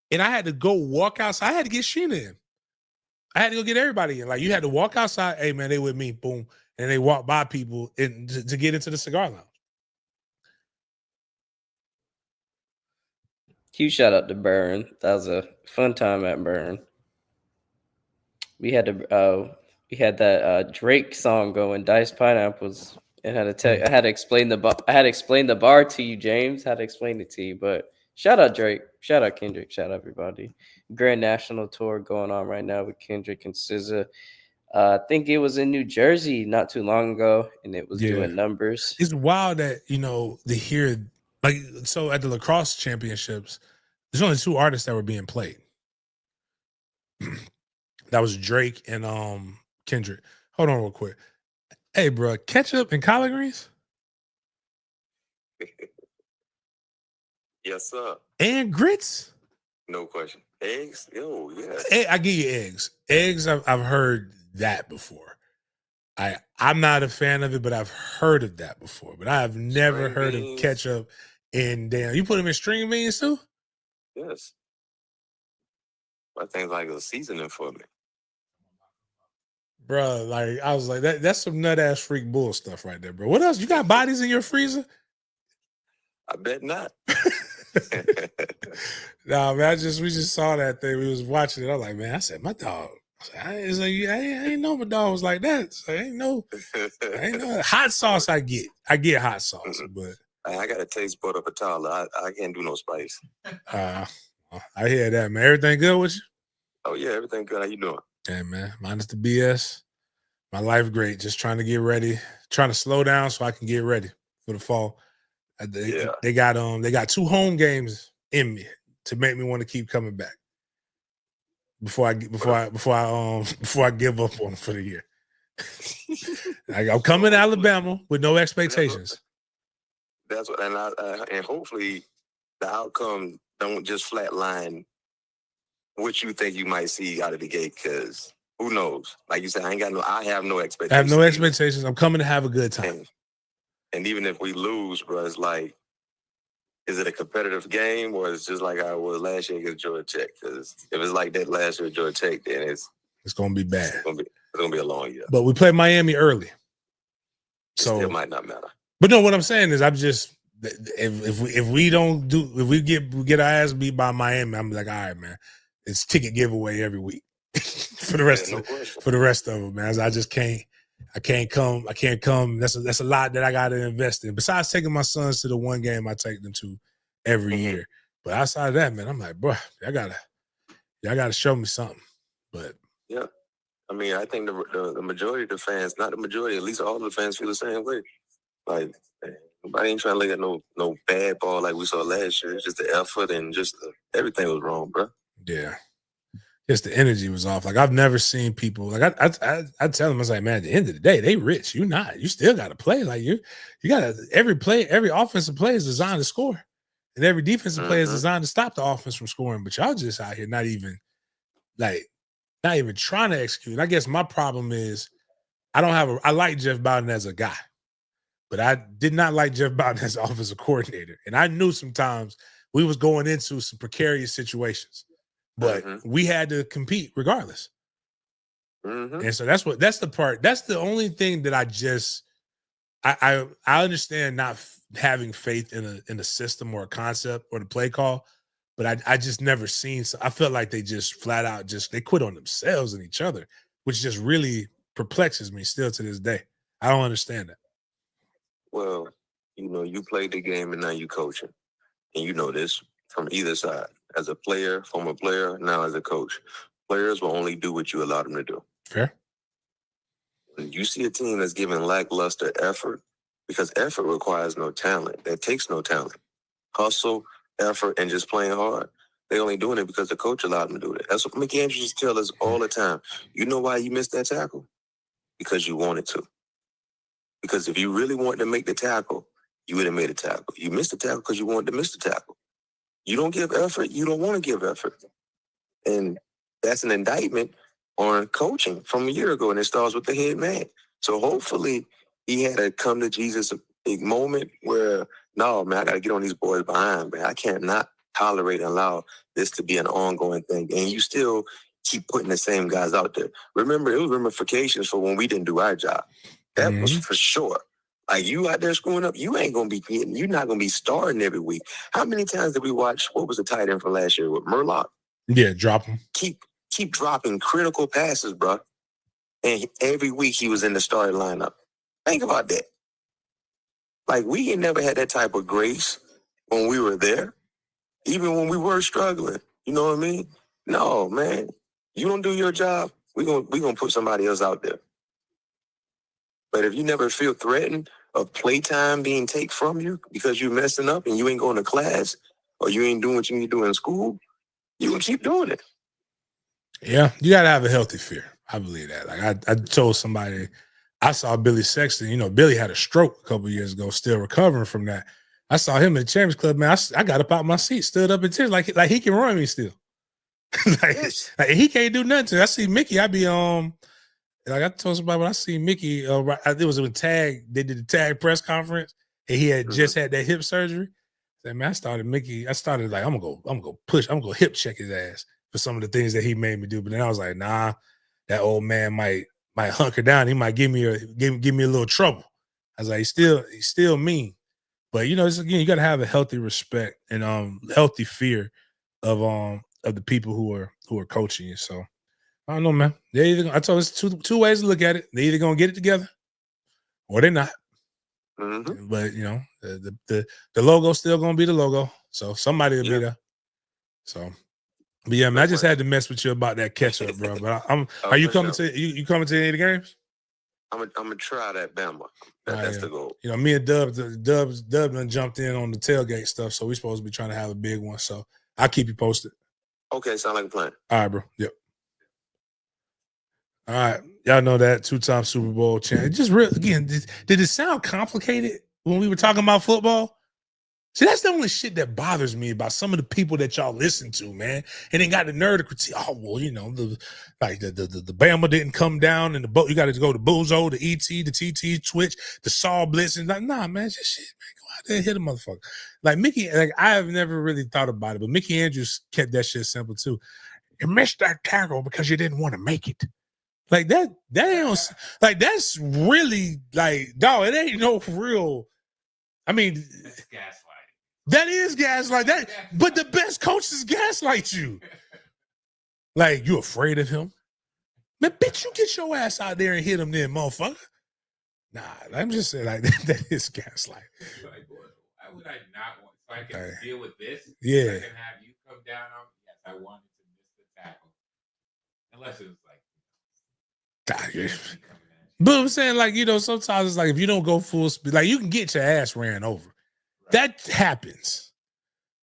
And I had to go walk outside. I had to get Sheena in. I had to go get everybody in. Like you had to walk outside. Hey man, they with me. Boom, and they walk by people to get into the cigar lounge. Huge shout out to Burn. That was a fun time at Burn. We had that Drake song going, Dice Pineapples, and I had to explain the bar to you, James. Had to explain it to you, but shout out Drake, shout out Kendrick, shout out everybody. Grand National Tour going on right now with Kendrick and SZA. I think it was in New Jersey not too long ago, and it was doing numbers. It's wild that to hear like so at the lacrosse championships. There's only 2 artists that were being played. That was Drake and Kendrick. Hold on real quick. Hey, bro, ketchup and collard greens? Yes, sir. And grits? No question. Eggs? Oh, yes. I give you eggs. Eggs, I've heard that before. I'm not a fan of it, but I've heard of that before. But I have never heard of ketchup and damn. You put them in string beans too? Yes. I think like a seasoning for me. Bro, like I was like, that's some nut ass freak bull stuff right there, bro. What else? You got bodies in your freezer? I bet not. Nah, man, we just saw that thing. We was watching it. I was like, man, I said, my dog. I ain't know my dog was like that. So I ain't know hot sauce. I get hot sauce, but I got a taste bud of a toddler. I can't do no spice. I hear that, man. Everything good with you? Oh yeah, everything good. How you doing? Hey man, minus the BS. My life great. Just trying to get ready. Trying to slow down so I can get ready for the fall. They got 2 home games in me to make me want to keep coming back before I give up on them for the year. I'm coming to Alabama with no expectations. That's what, and hopefully the outcome don't just flatline what you think you might see out of the gate, because who knows? Like you said, I have no expectations. I have no expectations. I'm coming to have a good time. And even if we lose, bro, it's like, is it a competitive game, or is it just like I was last year against Georgia Tech? Because if it's like that last year at Georgia Tech, then it's going to be bad. It's going to be a long year. But we play Miami early, so it might not matter. But no, what I'm saying is, I'm just if we get our ass beat by Miami, I'm like, all right, man, it's ticket giveaway every week for the rest of them, man. I just can't. I can't come. That's a lot that I got to invest in. Besides taking my sons to the one game I take them to every year. But outside of that, man, I'm like, bro, y'all gotta show me something. But yeah, I mean, I think the majority of the fans, not the majority, at least all of the fans feel the same way. Like, nobody ain't trying to look at no bad ball like we saw last year. It's just the effort and just everything was wrong, bro. Yeah. Just the energy was off. Like I've never seen people like I tell them, I was like, man, at the end of the day, they rich. You not. You still got to play. Like you got to every offensive play is designed to score, and every defensive play is designed to stop the offense from scoring. But y'all just out here not even trying to execute. And I guess my problem is I like Jeff Bowden as a guy, but I did not like Jeff Bowden as offensive coordinator. And I knew sometimes we was going into some precarious situations, but we had to compete regardless. And so that's the only thing that I understand not having faith in a system or a concept or the play call, but I just never seen. I felt like they just flat out they quit on themselves and each other, which just really perplexes me still to this day. I don't understand that. Well, you played the game and now you coaching, and you know this from either side. As a player, former player, now as a coach, players will only do what you allow them to do. Fair. When you see a team that's giving lackluster effort, because effort requires no talent. That takes no talent. Hustle, effort, and just playing hard. They only doing it because the coach allowed them to do it. That's what Mickey Andrews tells us all the time. You know why you missed that tackle? Because you wanted to. Because if you really wanted to make the tackle, you would have made a tackle. You missed the tackle because you wanted to miss the tackle. You don't give effort, you don't want to give effort. And that's an indictment on coaching from a year ago, and it starts with the head man. So hopefully he had a come to Jesus moment where, no, man, I got to get on these boys behind, man. I can't not tolerate and allow this to be an ongoing thing. And you still keep putting the same guys out there. Remember, it was ramifications for when we didn't do our job. That was for sure. Like, you out there screwing up, you're not going to be starting every week. How many times did we watch, what was the tight end from last year with Murlock? Yeah, drop him. Keep dropping critical passes, bro. And every week he was in the starting lineup. Think about that. Like, we ain't never had that type of grace when we were there, even when we were struggling. You know what I mean? No, man. You don't do your job, we gonna put somebody else out there. But if you never feel threatened of playtime being taken from you because you're messing up and you ain't going to class or you ain't doing what you need to do in school, you can keep doing it. Yeah, you got to have a healthy fear. I believe that. Like I told somebody, I saw Billy Sexton. Billy had a stroke a couple years ago, still recovering from that. I saw him at the Champions Club, man. I got up out my seat, stood up in tears, like he can run me still. like he can't do nothing to me. I see Mickey. I be like I told somebody when I see Mickey, it was a tag. They did the tag press conference, and he had just had that hip surgery. Man, I started like I'm gonna hip check his ass for some of the things that he made me do. But then I was like, nah, that old man might hunker down. He might give me a little trouble. I was like, he's still mean. But it's, again, you got to have a healthy respect and healthy fear of the people who are coaching you. So I don't know, man. I told us two ways to look at it. They're either gonna get it together or they're not. But the logo's still gonna be the logo. So somebody will be there. So, but yeah, man, I just had to mess with you about that catch up, bro. But are you coming to you coming to any of the games? I'm gonna try that Bama. That's the goal. Me and Dub done jumped in on the tailgate stuff, so we're supposed to be trying to have a big one. So I'll keep you posted. Okay, sound like a plan. All right, bro. Yep. All right, y'all know that 2-time Super Bowl champ. Just again, did it sound complicated when we were talking about football? See, that's the only shit that bothers me about some of the people that y'all listen to, man. And then got the nerve to critique. Oh, well, the Bama didn't come down, and the boat. You got to go to Bozo, the ET, the TT, Twitch, the Saw Blitz, and nah, man, just shit, man. Go out there and hit a motherfucker. Like Mickey, I have never really thought about it, but Mickey Andrews kept that shit simple too. You missed that tackle because you didn't want to make it. Like that ain't like that's really like dog. It ain't no real. I mean, that's gaslighting. That is gaslight. But the best coaches gaslight you. Like, you afraid of him? Man, bitch, you get your ass out there and hit him then, motherfucker. Nah, I'm just saying, like, that is gaslight. Like, why would I not want, so I can deal with this? Yeah. I can have you come down on me? Yes, I wanted to miss the tackle. Unless it was like But I'm saying, like, sometimes it's like if you don't go full speed, like you can get your ass ran over. That happens.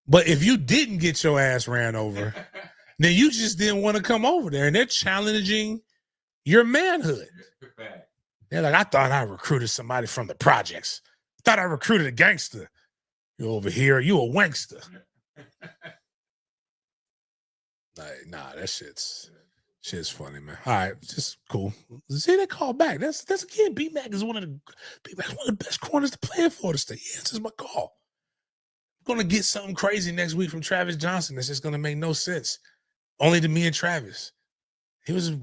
But if you didn't get your ass ran over, then you just didn't want to come over there. And they're challenging your manhood. They're like, I thought I recruited somebody from the projects. I thought I recruited a gangster. You over here, you a wankster. Like, nah, that shit's funny, man. All right, just cool. See, they call back. That's again, B-Mac is one of the best corners to play at Florida State. He answers my call. I'm gonna get something crazy next week from Travis Johnson. That's just gonna make no sense. Only to me and Travis. He was a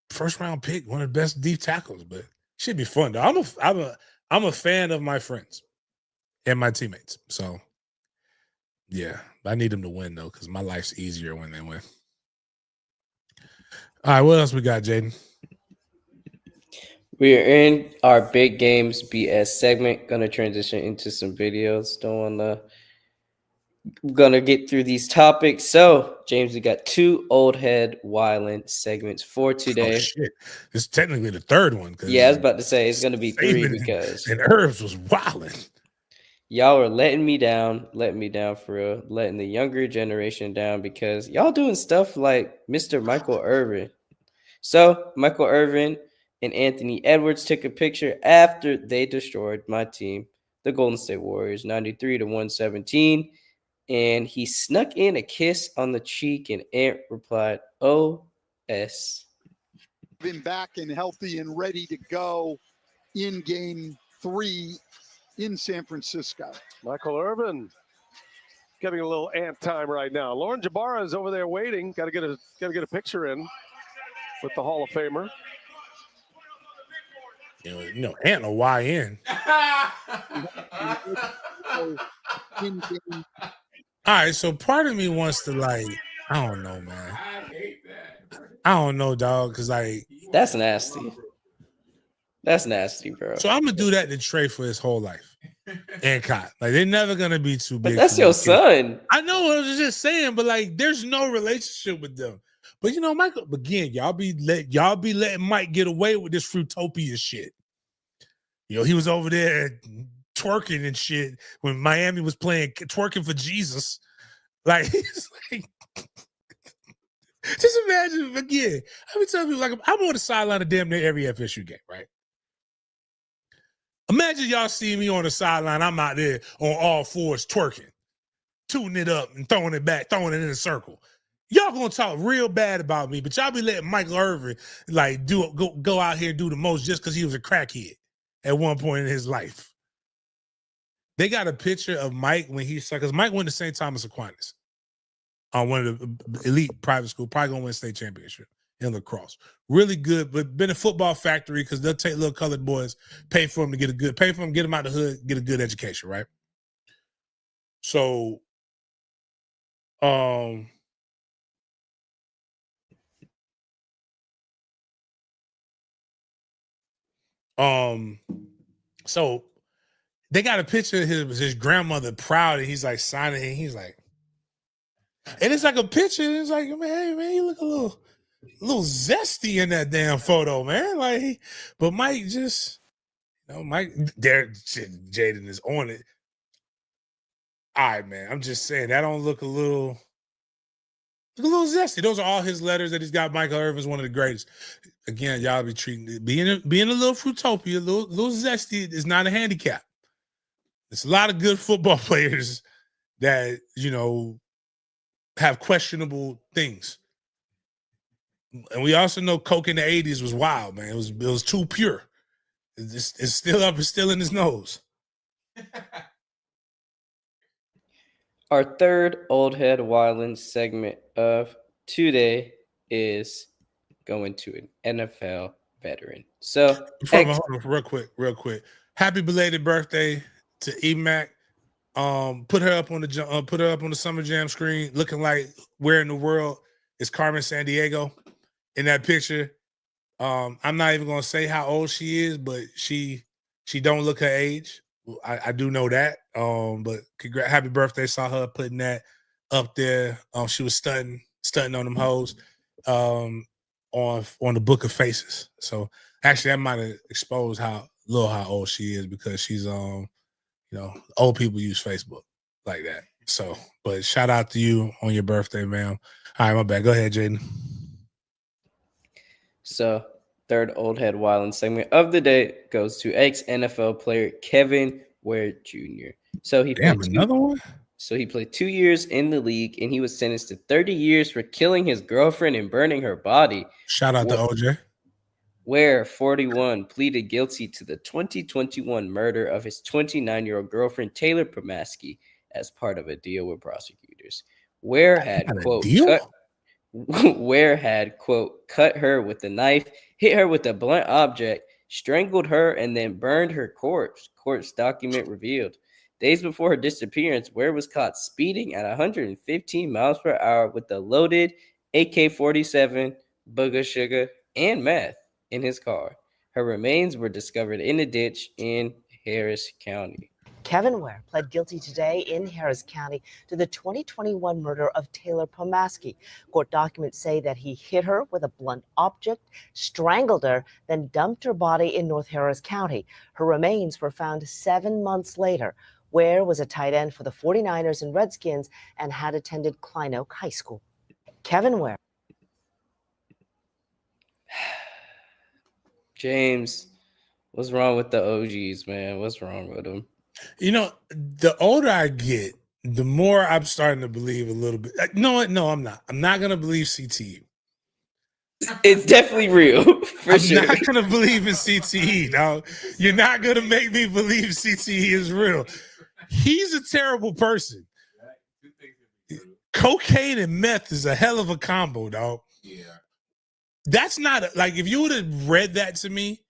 first round pick, one of the best deep tackles, but should be fun though. I'm a fan of my friends and my teammates. So yeah, I need them to win though, because my life's easier when they win. All right, what else we got, Jaden? We are in our big games BS segment. Gonna transition into some videos. Gonna get through these topics. So, James, we got 2 old head wildin' segments for today. Oh shit! It's technically the third one. Yeah, I was about to say it's gonna be 3 Saban because and Herbs was wildin'. Y'all are letting me down for real, letting the younger generation down because y'all doing stuff like Mr. Michael Irvin. So, Michael Irvin and Anthony Edwards took a picture after they destroyed my team, the Golden State Warriors, 93-117. And he snuck in a kiss on the cheek, and Ant replied, "O.S." Been back and healthy and ready to go in game 3 in San Francisco. Michael Irvin getting a little Ant time right now. Lauren Jabara is over there waiting. Got to get a picture in with the Hall of Famer. Ant a YN. All right, so part of me wants to I don't know, man. I hate that. I don't know, dog, because that's nasty. That's nasty, bro. So I'm gonna do that to Trey for his whole life. And Cott. They're never gonna be too big. But that's your son. I know, I was just saying, but there's no relationship with them. But Michael, again, y'all be letting Mike get away with this Fruitopia shit. He was over there twerking and shit when Miami was playing Twerking for Jesus. Just imagine again. Let me tell you, I'm on the sideline of damn near every FSU game, right? Imagine y'all see me on the sideline. I'm out there on all fours twerking, tooting it up and throwing it back, throwing it in a circle. Y'all gonna talk real bad about me, but y'all be letting Michael Irvin go out here and do the most just because he was a crackhead at one point in his life. They got a picture of Mike when because Mike went to St. Thomas Aquinas on one of the elite private school, probably gonna win state championship in lacrosse. Really good, but been a football factory because they'll take little colored boys, pay for them, get them out the hood, get a good education, right? So, so they got a picture of his grandmother proud, and he's signing it. And he's and it's a picture. And it's man, you look a little zesty in that damn photo, man. But Mike just, Mike, there, Jaden is on it. All right, man. I'm just saying that don't look a little zesty. Those are all his letters that he's got. Michael Irvin's one of the greatest. Again, y'all be treating it, being a little Fruitopia, a little zesty is not a handicap. There's a lot of good football players that, have questionable things. And we also know Coke in the 80s was wild, man. It was too pure. It's still up, it's still in his nose. Our third old head wildin' segment of today is going to an NFL veteran. So, hold on, real quick. Happy belated birthday to EMAC. Put her up on the Summer Jam screen, looking like where in the world is Carmen Sandiego in that picture. I'm not even gonna say how old she is, but she don't look her age. I do know that. But happy birthday! Saw her putting that up there. She was stunting on them hoes. on the Book of Faces. So actually, that might have exposed how old she is, because she's old people use Facebook like that. So, but shout out to you on your birthday, ma'am. All right, my bad. Go ahead, Jaden. So, third old head wildin' segment of the day goes to ex-NFL player Kevin Ware Jr. So he Damn, played another one? So he played 2 years in the league, and he was sentenced to 30 years for killing his girlfriend and burning her body. Shout out to OJ. Ware, 41, pleaded guilty to the 2021 murder of his 29-year-old girlfriend, Taylor Pomaski, as part of a deal with prosecutors. Ware had, quote, cut her with a knife, hit her with a blunt object, strangled her, and then burned her corpse, court's document revealed. Days before her disappearance, Ware was caught speeding at 115 miles per hour with a loaded AK-47, booger sugar, and meth in his car. Her remains were discovered in a ditch in Harris County. Kevin Ware pled guilty today in Harris County to the 2021 murder of Taylor Pomaski. Court documents say that he hit her with a blunt object, strangled her, then dumped her body in North Harris County. Her remains were found 7 months later. Ware was a tight end for the 49ers and Redskins and had attended Klein Oak High School. Kevin Ware. James, what's wrong with the OGs, man? What's wrong with them? The older I get, the more I'm starting to believe a little bit. No, I'm not. I'm not going to believe CTE. It's definitely real, for sure. I'm not going to believe in CTE. Now, you're not going to make me believe CTE is real. He's a terrible person. Cocaine and meth is a hell of a combo, dog. Yeah. That's not like, if you would have read that to me,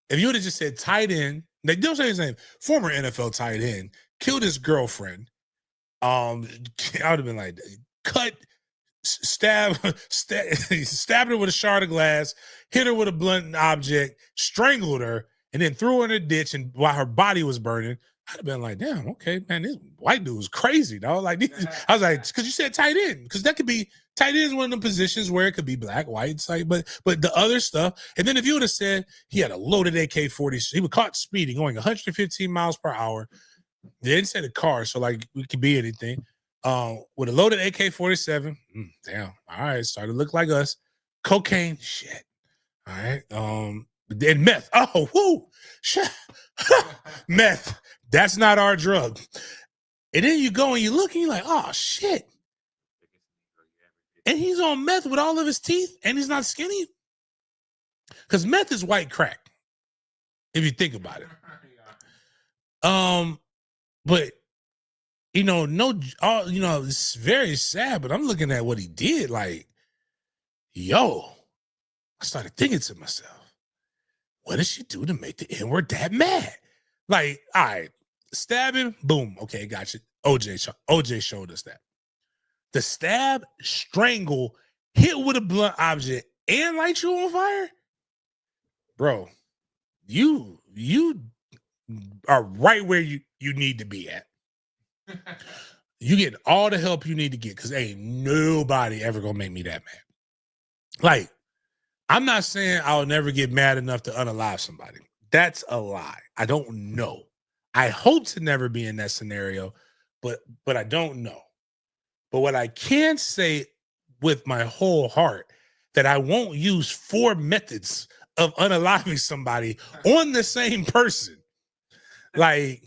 if you would have just said tight end, they don't say his name, former NFL tight end, killed his girlfriend. I would have been like, stabbed her with a shard of glass, hit her with a blunt object, strangled her, and then threw her in a ditch. And while her body was burning, I'd have been like, damn, okay, man, this white dude was crazy, dog. Like, I was like, because you said tight end, because that could be tight end is one of the positions where it could be black, white, it's like, but the other stuff. And then if you would have said he had a loaded AK-40, he was caught speeding, going 115 miles per hour. They didn't say the car, so like it could be anything. With a loaded AK-47, damn, all right, started to look like us. Cocaine, shit. All right. Then meth. Oh, whoo, shit. Meth. That's not our drug. And then you go and you look and you're like, oh shit. And he's on meth with all of his teeth, and he's not skinny. Because meth is white crack, if you think about it. But it's very sad, but I'm looking at what he did. Like, yo, I started thinking to myself, what did she do to make the N-word that mad? Like, all right, stab him, boom. Okay, gotcha. OJ showed us that. The stab, strangle, hit with a blunt object, and light you on fire? Bro, you are right where you need to be at. You get all the help you need to get, because ain't nobody ever gonna make me that mad. Like, I'm not saying I'll never get mad enough to unalive somebody. That's a lie. I don't know. I hope to never be in that scenario, but I don't know. But what I can say with my whole heart, that I won't use 4 methods of unaliving somebody on the same person. Like,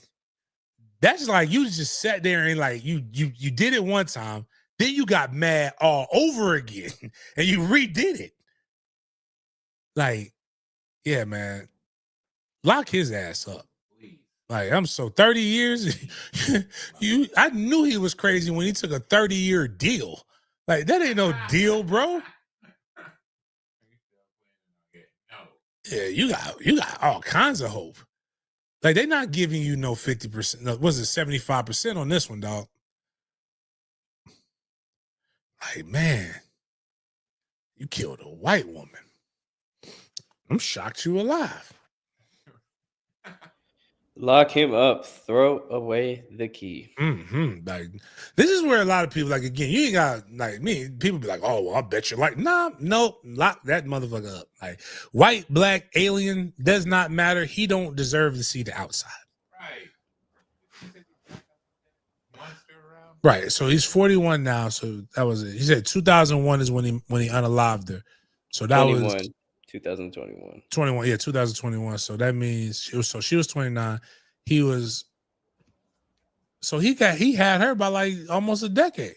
that's like you just sat there and like you did it one time, then you got mad all over again and you redid it. Like, yeah, man, lock his ass up. Like, I'm so 30 years. I knew he was crazy when he took a 30-year deal. Like, that ain't no deal, bro. Yeah, you got all kinds of hope. Like, they're not giving you no 50%. No, was it 75% on this one, dog? Like, man, you killed a white woman. I'm shocked you alive. Lock him up. Throw away the key. Like this is where a lot of people like again. You ain't got like me. People be like, "Oh, well, I bet you like." Nah, nope. Lock that motherfucker up. Like white, black, alien does not matter. He don't deserve to see the outside. Right. So he's 41 now. So that was it. He said 2001 is when he unalived her. So that 21, was 2021. 21. Yeah, 2021. So that means she was 29. He was. So he had her by like almost a decade.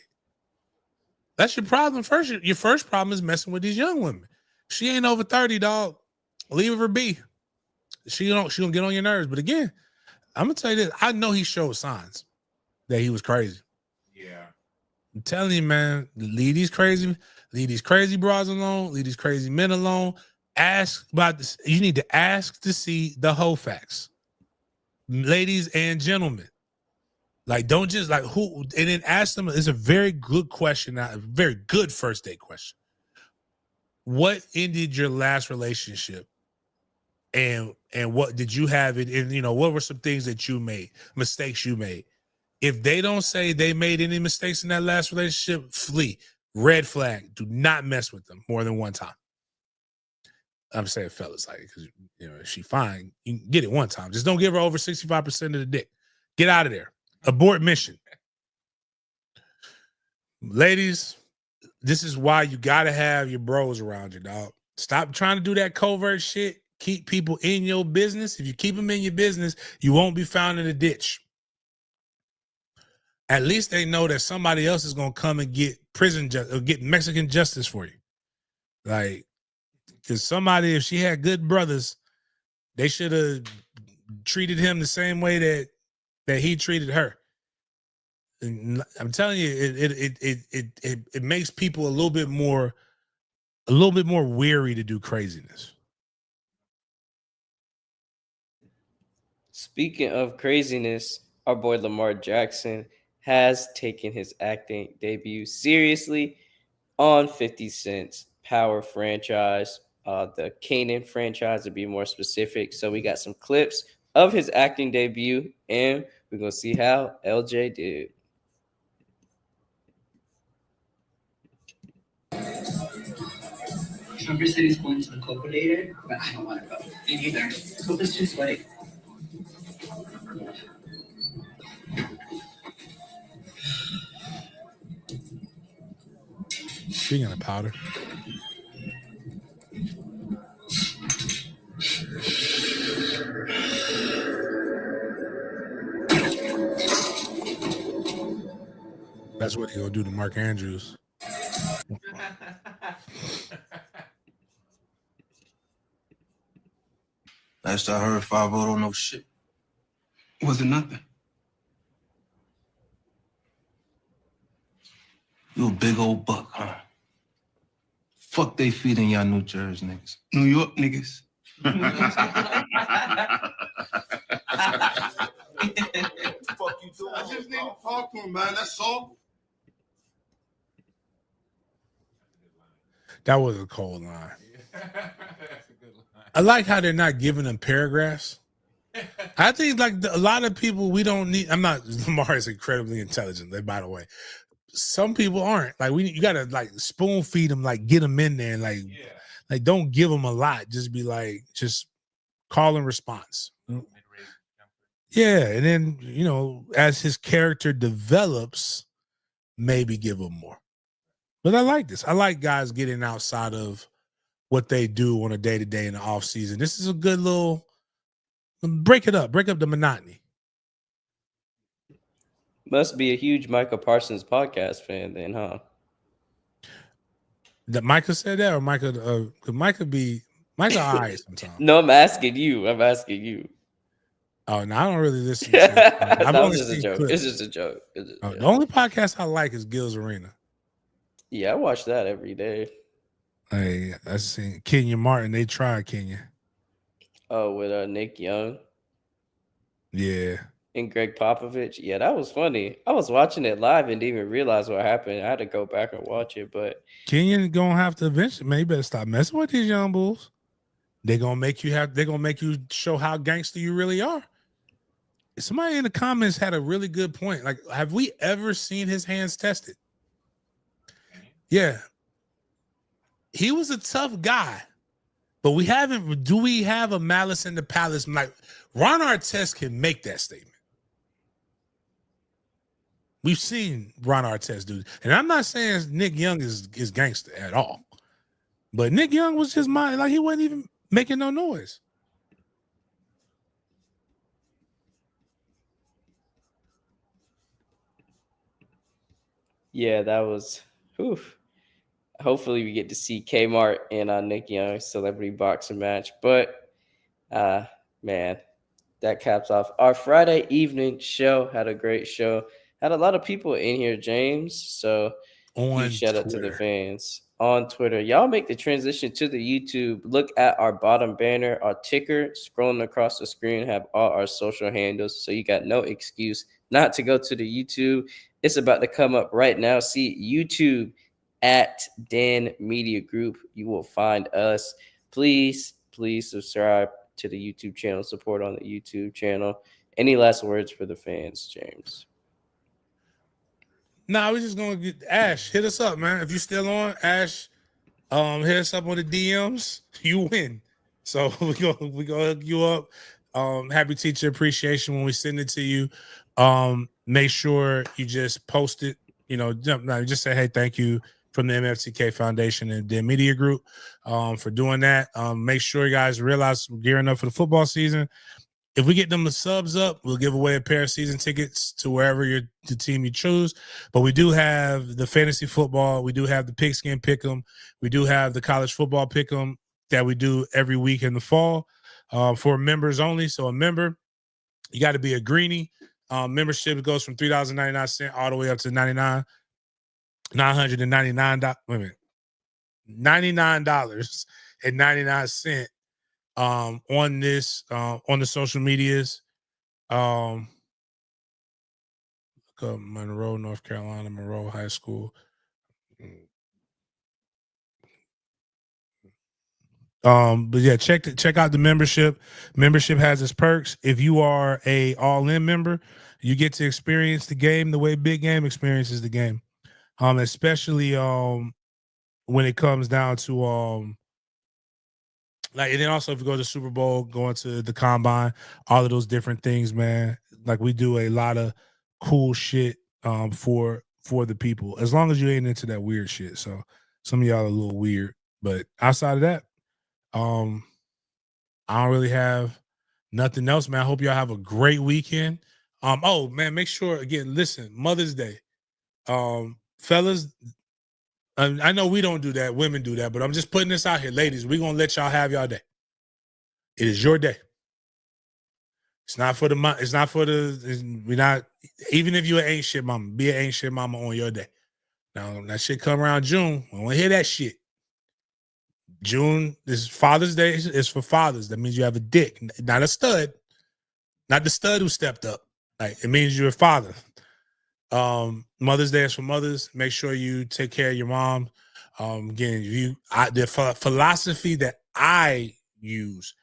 That's your problem first. Your first problem is messing with these young women. She ain't over 30, dog. Leave her be. She gonna get on your nerves. But again, I'm gonna tell you this. I know he showed signs that he was crazy. Yeah. I'm telling you, man, leave these crazy bras alone, leave these crazy men alone. Ask about this. You need to ask to see the whole facts. Ladies and gentlemen. Like, don't just like who, and then ask them. It's a very good question, a very good first date question. What ended your last relationship, and what did you have it? And what were some things that you made, mistakes you made? If they don't say they made any mistakes in that last relationship, flee. Red flag. Do not mess with them more than one time. I'm saying, fellas, like, because if she fine, you can get it one time. Just don't give her over 65% of the dick. Get out of there. Abort mission. Ladies, this is why you gotta have your bros around you, dog. Stop trying to do that covert shit. Keep people in your business. If you keep them in your business, you won't be found in a ditch. At least they know that somebody else is gonna come and get or get Mexican justice for you. Like, because somebody, if she had good brothers, they should have treated him the same way that he treated her. And I'm telling you, it makes people a little bit more weary to do craziness. Speaking of craziness, our boy Lamar Jackson has taken his acting debut seriously on 50 Cent's Power franchise, the Kanan franchise to be more specific. So we got some clips of his acting debut, and we're going to see how LJ did. Trumper said he's going to the Coco later, but I don't want to go. Me neither. Coco's too sweaty. Speaking of powder, that's what he'll do to Mark Andrews. Last I heard, 5 don't know shit. Wasn't nothing. You a big old buck, huh? Fuck they feeding y'all New Jersey niggas. New York niggas. Fuck you doing? I just need to talk to him, man. That's all. That was a cold line. I like how they're not giving them paragraphs. I think like a lot of people, we don't need. Lamar is incredibly intelligent, by the way. Some people aren't. Like you gotta like spoon feed them, like get them in there, and like don't give them a lot. Just be like, just call and response. Yeah, and then as his character develops, maybe give him more. But I like this. I like guys getting outside of what they do on a day-to-day in the off season. This is a good little break up the monotony. Must be a huge Micah Parsons podcast fan then, huh? That Micah said that, or Micah? Could Micah all right sometimes? No, I'm asking you. Oh, no, I don't really listen to I've only just seen a joke. clips. It's just a joke. The only podcast I like is Gil's Arena. Yeah, I watch that every day. Hey, I seen Kenya Martin. They tried Kenya. Oh, with Nick Young. Yeah. And Greg Popovich. Yeah, that was funny. I was watching it live and didn't even realize what happened. I had to go back and watch it, but Kenyon gonna have to eventually. Man, you better stop messing with these young bulls. They're gonna make you show how gangster you really are. somebody in the comments had a really good point. Like, have we ever seen his hands tested? Yeah. He was a tough guy, but we haven't. Do we have a malice in the palace? Like, Ron Artest can make that statement. We've seen Ron Artest do it. And I'm not saying Nick Young is gangster at all. But Nick Young was just like he wasn't even making no noise. Yeah, that was. Whew. Hopefully, we get to see Kmart and Nick Young celebrity boxing match. But man, that caps off our Friday evening show. Had a great show. Had a lot of people in here, James. So huge shout out to the fans on Twitter. Y'all make the transition to the YouTube. Look at our bottom banner, our ticker scrolling across the screen, have all our social handles. So you got no excuse not to go to the YouTube. It's about to come up right now. See YouTube at Dan Media Group. You will find us. Please subscribe to the YouTube channel. Support on the YouTube channel. Any last words for the fans, James? Nah, we're just gonna get Ash. Hit us up, man. If you're still on, Ash, hit us up on the DMs. You win. So we gonna hook you up. Happy Teacher Appreciation when we send it to you. Make sure you just post it. Just say, hey, thank you from the MFTK Foundation and the Media Group for doing that. Make sure you guys realize we're gearing up for the football season. If we get them the subs up, we'll give away a pair of season tickets to wherever the team you choose. But we do have the fantasy football. We do have the pigskin pick'em. We do have the college football pick'em that we do every week in the fall for members only. So a member, you got to be a greenie. Membership goes from $3.99 all the way up to $999. Wait a minute, $99.99 on this on the social medias. Look up Monroe, North Carolina, Monroe High School. But yeah, check out the membership. Membership has its perks. If you are a all-in member, you get to experience the game the way Big Game experiences the game. Especially when it comes down to and then also if you go to the Super Bowl, going to the combine, all of those different things, man. Like, we do a lot of cool shit for the people, as long as you ain't into that weird shit. So some of y'all are a little weird, but outside of that, I don't really have nothing else, man. I hope y'all have a great weekend. Oh man, make sure again, listen, Mother's Day. Fellas, I know we don't do that, women do that, but I'm just putting this out here. Ladies, we're gonna let y'all have y'all day. It is your day. It's not for the it's not for the we're not, even if you an ain't shit mama, be an ain't shit mama on your day. Now that shit come around June, I want to hear that shit. June is Father's Day. It's for fathers. That means you have a dick, not a stud, not the stud who stepped up. Like, it means you're a father. Mother's Day is for mothers. Make sure you take care of your mom. Again, the philosophy that I use,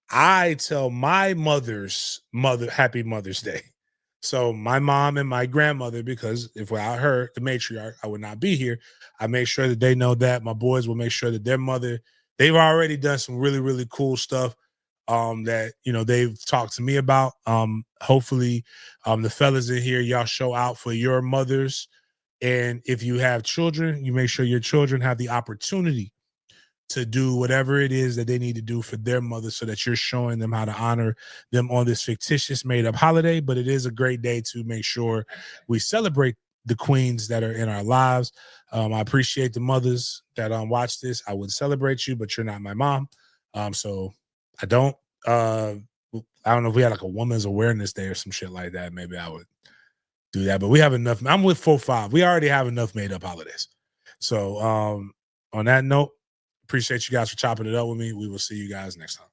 I tell my mother's mother Happy Mother's Day. So my mom and my grandmother, because if without her, the matriarch, I would not be here. I make sure that they know that. My boys will make sure that their mother, they've already done some really, really cool stuff that, they've talked to me about. Hopefully the fellas in here, y'all show out for your mothers. And if you have children, you make sure your children have the opportunity to do whatever it is that they need to do for their mother, so that you're showing them how to honor them on this fictitious made-up holiday. But it is a great day to make sure we celebrate the queens that are in our lives. I appreciate the mothers that watch this. I would celebrate you, but you're not my mom. So I don't know if we had like a Women's Awareness Day or some shit like that. Maybe I would do that. But we have enough. I'm with 4-5. We already have enough made-up holidays. So on that note, appreciate you guys for chopping it up with me. We will see you guys next time.